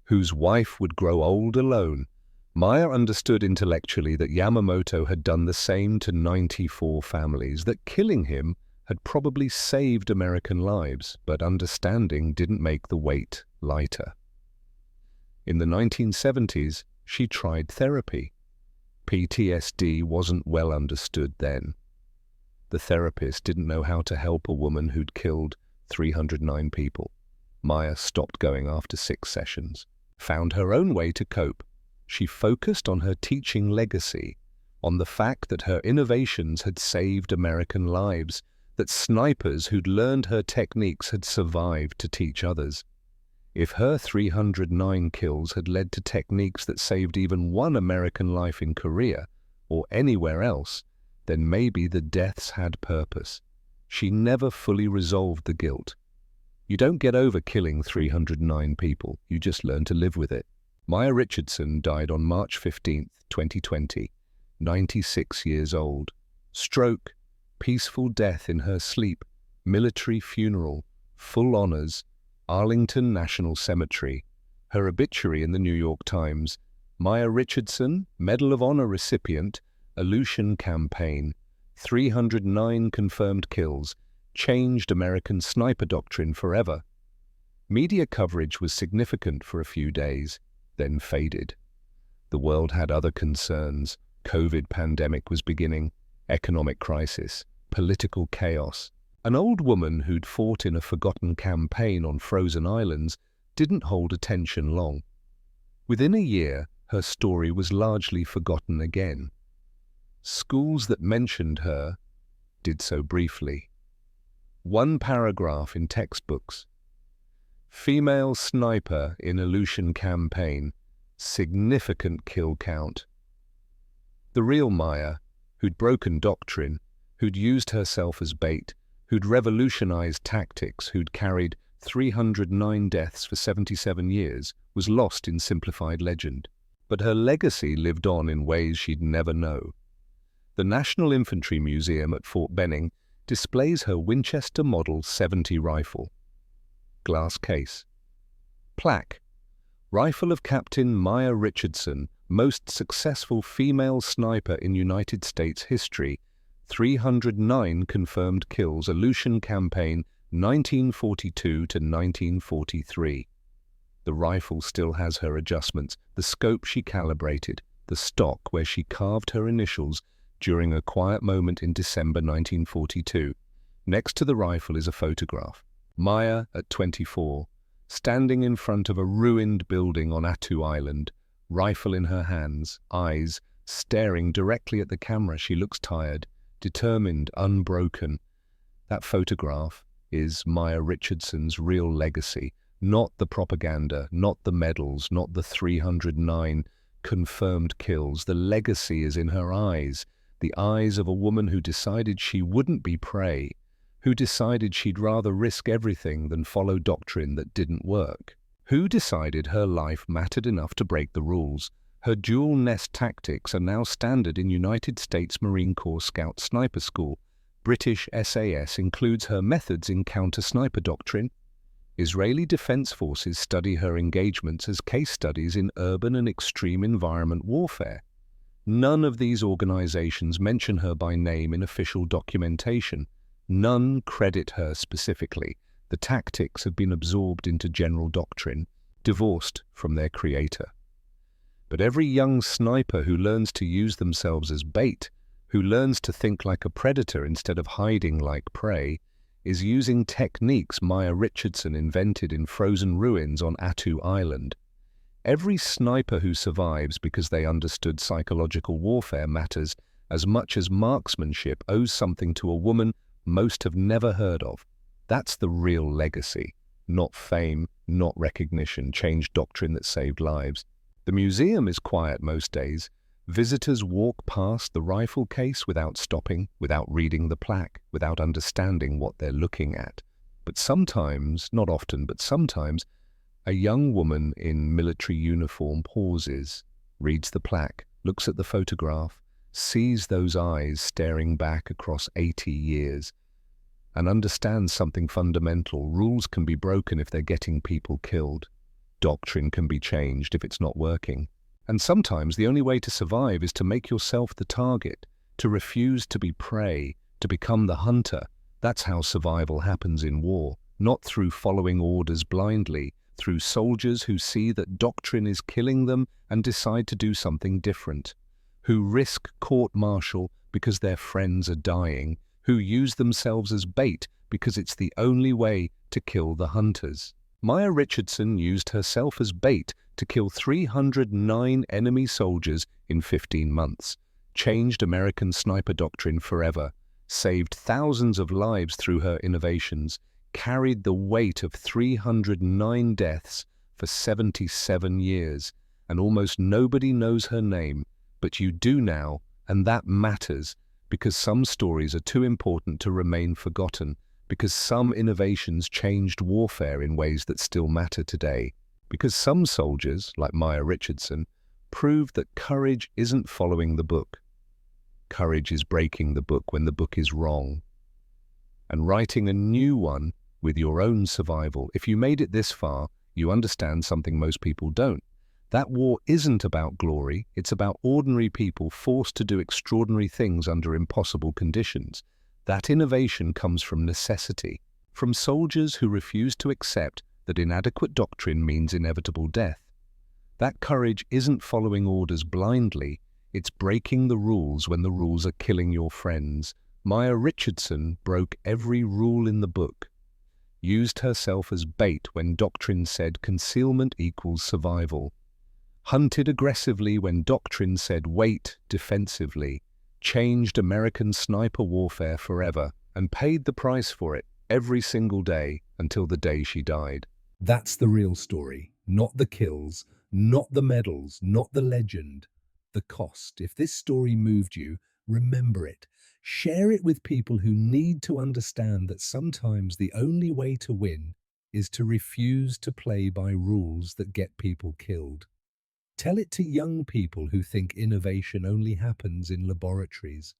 whose wife would grow old alone. Maya understood intellectually that Yamamoto had done the same to 94 families, that killing him had probably saved American lives, but understanding didn't make the weight lighter. In the 1970s, she tried therapy. PTSD wasn't well understood then. The therapist didn't know how to help a woman who'd killed 309 people. Maya stopped going after 6 sessions, found her own way to cope. She focused on her teaching legacy, on the fact that her innovations had saved American lives, that snipers who'd learned her techniques had survived to teach others. If her 309 kills had led to techniques that saved even one American life in Korea or anywhere else, then maybe the deaths had purpose. She never fully resolved the guilt. You don't get over killing 309 people, you just learn to live with it. Maya Richardson died on March 15, 2020, 96 years old. Stroke, peaceful death in her sleep, military funeral, full honors, Arlington National Cemetery. Her obituary in the New York Times: Maya Richardson, Medal of Honor recipient, Aleutian Campaign, 309 confirmed kills, changed American sniper doctrine forever. Media coverage was significant for a few days, then faded. The world had other concerns. COVID pandemic was beginning, economic crisis, political chaos. An old woman who'd fought in a forgotten campaign on frozen islands didn't hold attention long. Within a year, her story was largely forgotten again. Schools that mentioned her did so briefly. One paragraph in textbooks: female sniper in Aleutian Campaign, significant kill count. The real Maya, who'd broken doctrine, who'd used herself as bait, who'd revolutionized tactics, who'd carried 309 deaths for 77 years, was lost in simplified legend. But her legacy lived on in ways she'd never know. The National Infantry Museum at Fort Benning displays her Winchester Model 70 rifle. Glass case. Plaque. Rifle of Captain Maya Richardson, most successful female sniper in United States history. 309 confirmed kills, Aleutian Campaign, 1942 to 1943. The rifle still has her adjustments, the scope she calibrated, the stock where she carved her initials during a quiet moment in December 1942. Next to the rifle is a photograph. Maya, at 24, standing in front of a ruined building on Attu Island, rifle in her hands, eyes staring directly at the camera. She looks tired, determined, unbroken. That photograph is Maya Richardson's real legacy, not the propaganda, not the medals, not the 309 confirmed kills. The legacy is in her eyes, the eyes of a woman who decided she wouldn't be prey, who decided she'd rather risk everything than follow doctrine that didn't work, who decided her life mattered enough to break the rules. Her dual nest tactics are now standard in United States Marine Corps Scout Sniper School. British SAS includes her methods in counter-sniper doctrine. Israeli Defense Forces study her engagements as case studies in urban and extreme environment warfare. None of these organizations mention her by name in official documentation. None credit her specifically. The tactics have been absorbed into general doctrine, divorced from their creator. But every young sniper who learns to use themselves as bait, who learns to think like a predator instead of hiding like prey, is using techniques Maya Richardson invented in frozen ruins on Attu Island. Every sniper who survives because they understood psychological warfare matters as much as marksmanship owes something to a woman most have never heard of. That's the real legacy, not fame, not recognition, changed doctrine that saved lives. The museum is quiet most days. Visitors walk past the rifle case without stopping, without reading the plaque, without understanding what they're looking at. But sometimes, not often, but sometimes, a young woman in military uniform pauses, reads the plaque, looks at the photograph, sees those eyes staring back across 80 years, and understands something fundamental. Rules can be broken if they're getting people killed. Doctrine can be changed if it's not working. And sometimes the only way to survive is to make yourself the target, to refuse to be prey, to become the hunter. That's how survival happens in war, not through following orders blindly, through soldiers who see that doctrine is killing them and decide to do something different, who risk court-martial because their friends are dying, who use themselves as bait because it's the only way to kill the hunters. Maya Richardson used herself as bait to kill 309 enemy soldiers in 15 months, changed American sniper doctrine forever, saved thousands of lives through her innovations, carried the weight of 309 deaths for 77 years, and almost nobody knows her name, but you do now, and that matters, because some stories are too important to remain forgotten, because some innovations changed warfare in ways that still matter today, because some soldiers, like Maya Richardson, proved that courage isn't following the book. Courage is breaking the book when the book is wrong, and writing a new one with your own survival. If you made it this far, you understand something most people don't. That war isn't about glory, it's about ordinary people forced to do extraordinary things under impossible conditions. That innovation comes from necessity, from soldiers who refuse to accept that inadequate doctrine means inevitable death. That courage isn't following orders blindly, it's breaking the rules when the rules are killing your friends. Maya Richardson broke every rule in the book, used herself as bait when doctrine said concealment equals survival, hunted aggressively when doctrine said wait defensively, changed American sniper warfare forever, and paid the price for it every single day until the day she died. That's the real story, not the kills, not the medals, not the legend. The cost. If this story moved you, remember it. Share it with people who need to understand that sometimes the only way to win is to refuse to play by rules that get people killed. Tell it to young people who think innovation only happens in laboratories.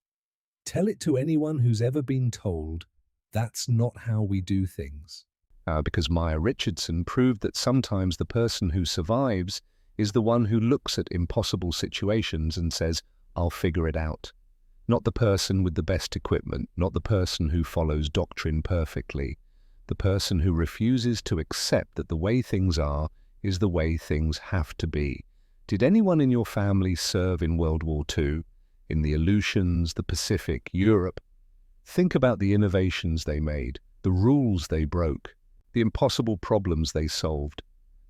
Tell it to anyone who's ever been told that's not how we do things. Because Maya Richardson proved that sometimes the person who survives is the one who looks at impossible situations and says, "I'll figure it out." Not the person with the best equipment, not the person who follows doctrine perfectly, the person who refuses to accept that the way things are is the way things have to be. Did anyone in your family serve in World War II, in the Aleutians, the Pacific, Europe? Think about the innovations they made, the rules they broke, the impossible problems they solved.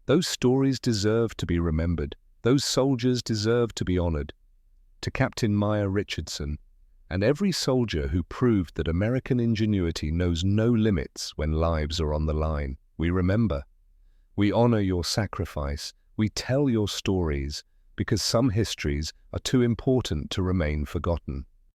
Those stories deserve to be remembered. Those soldiers deserve to be honored. To Captain Maya Richardson, and every soldier who proved that American ingenuity knows no limits when lives are on the line, we remember. We honor your sacrifice. We tell your stories, because some histories are too important to remain forgotten.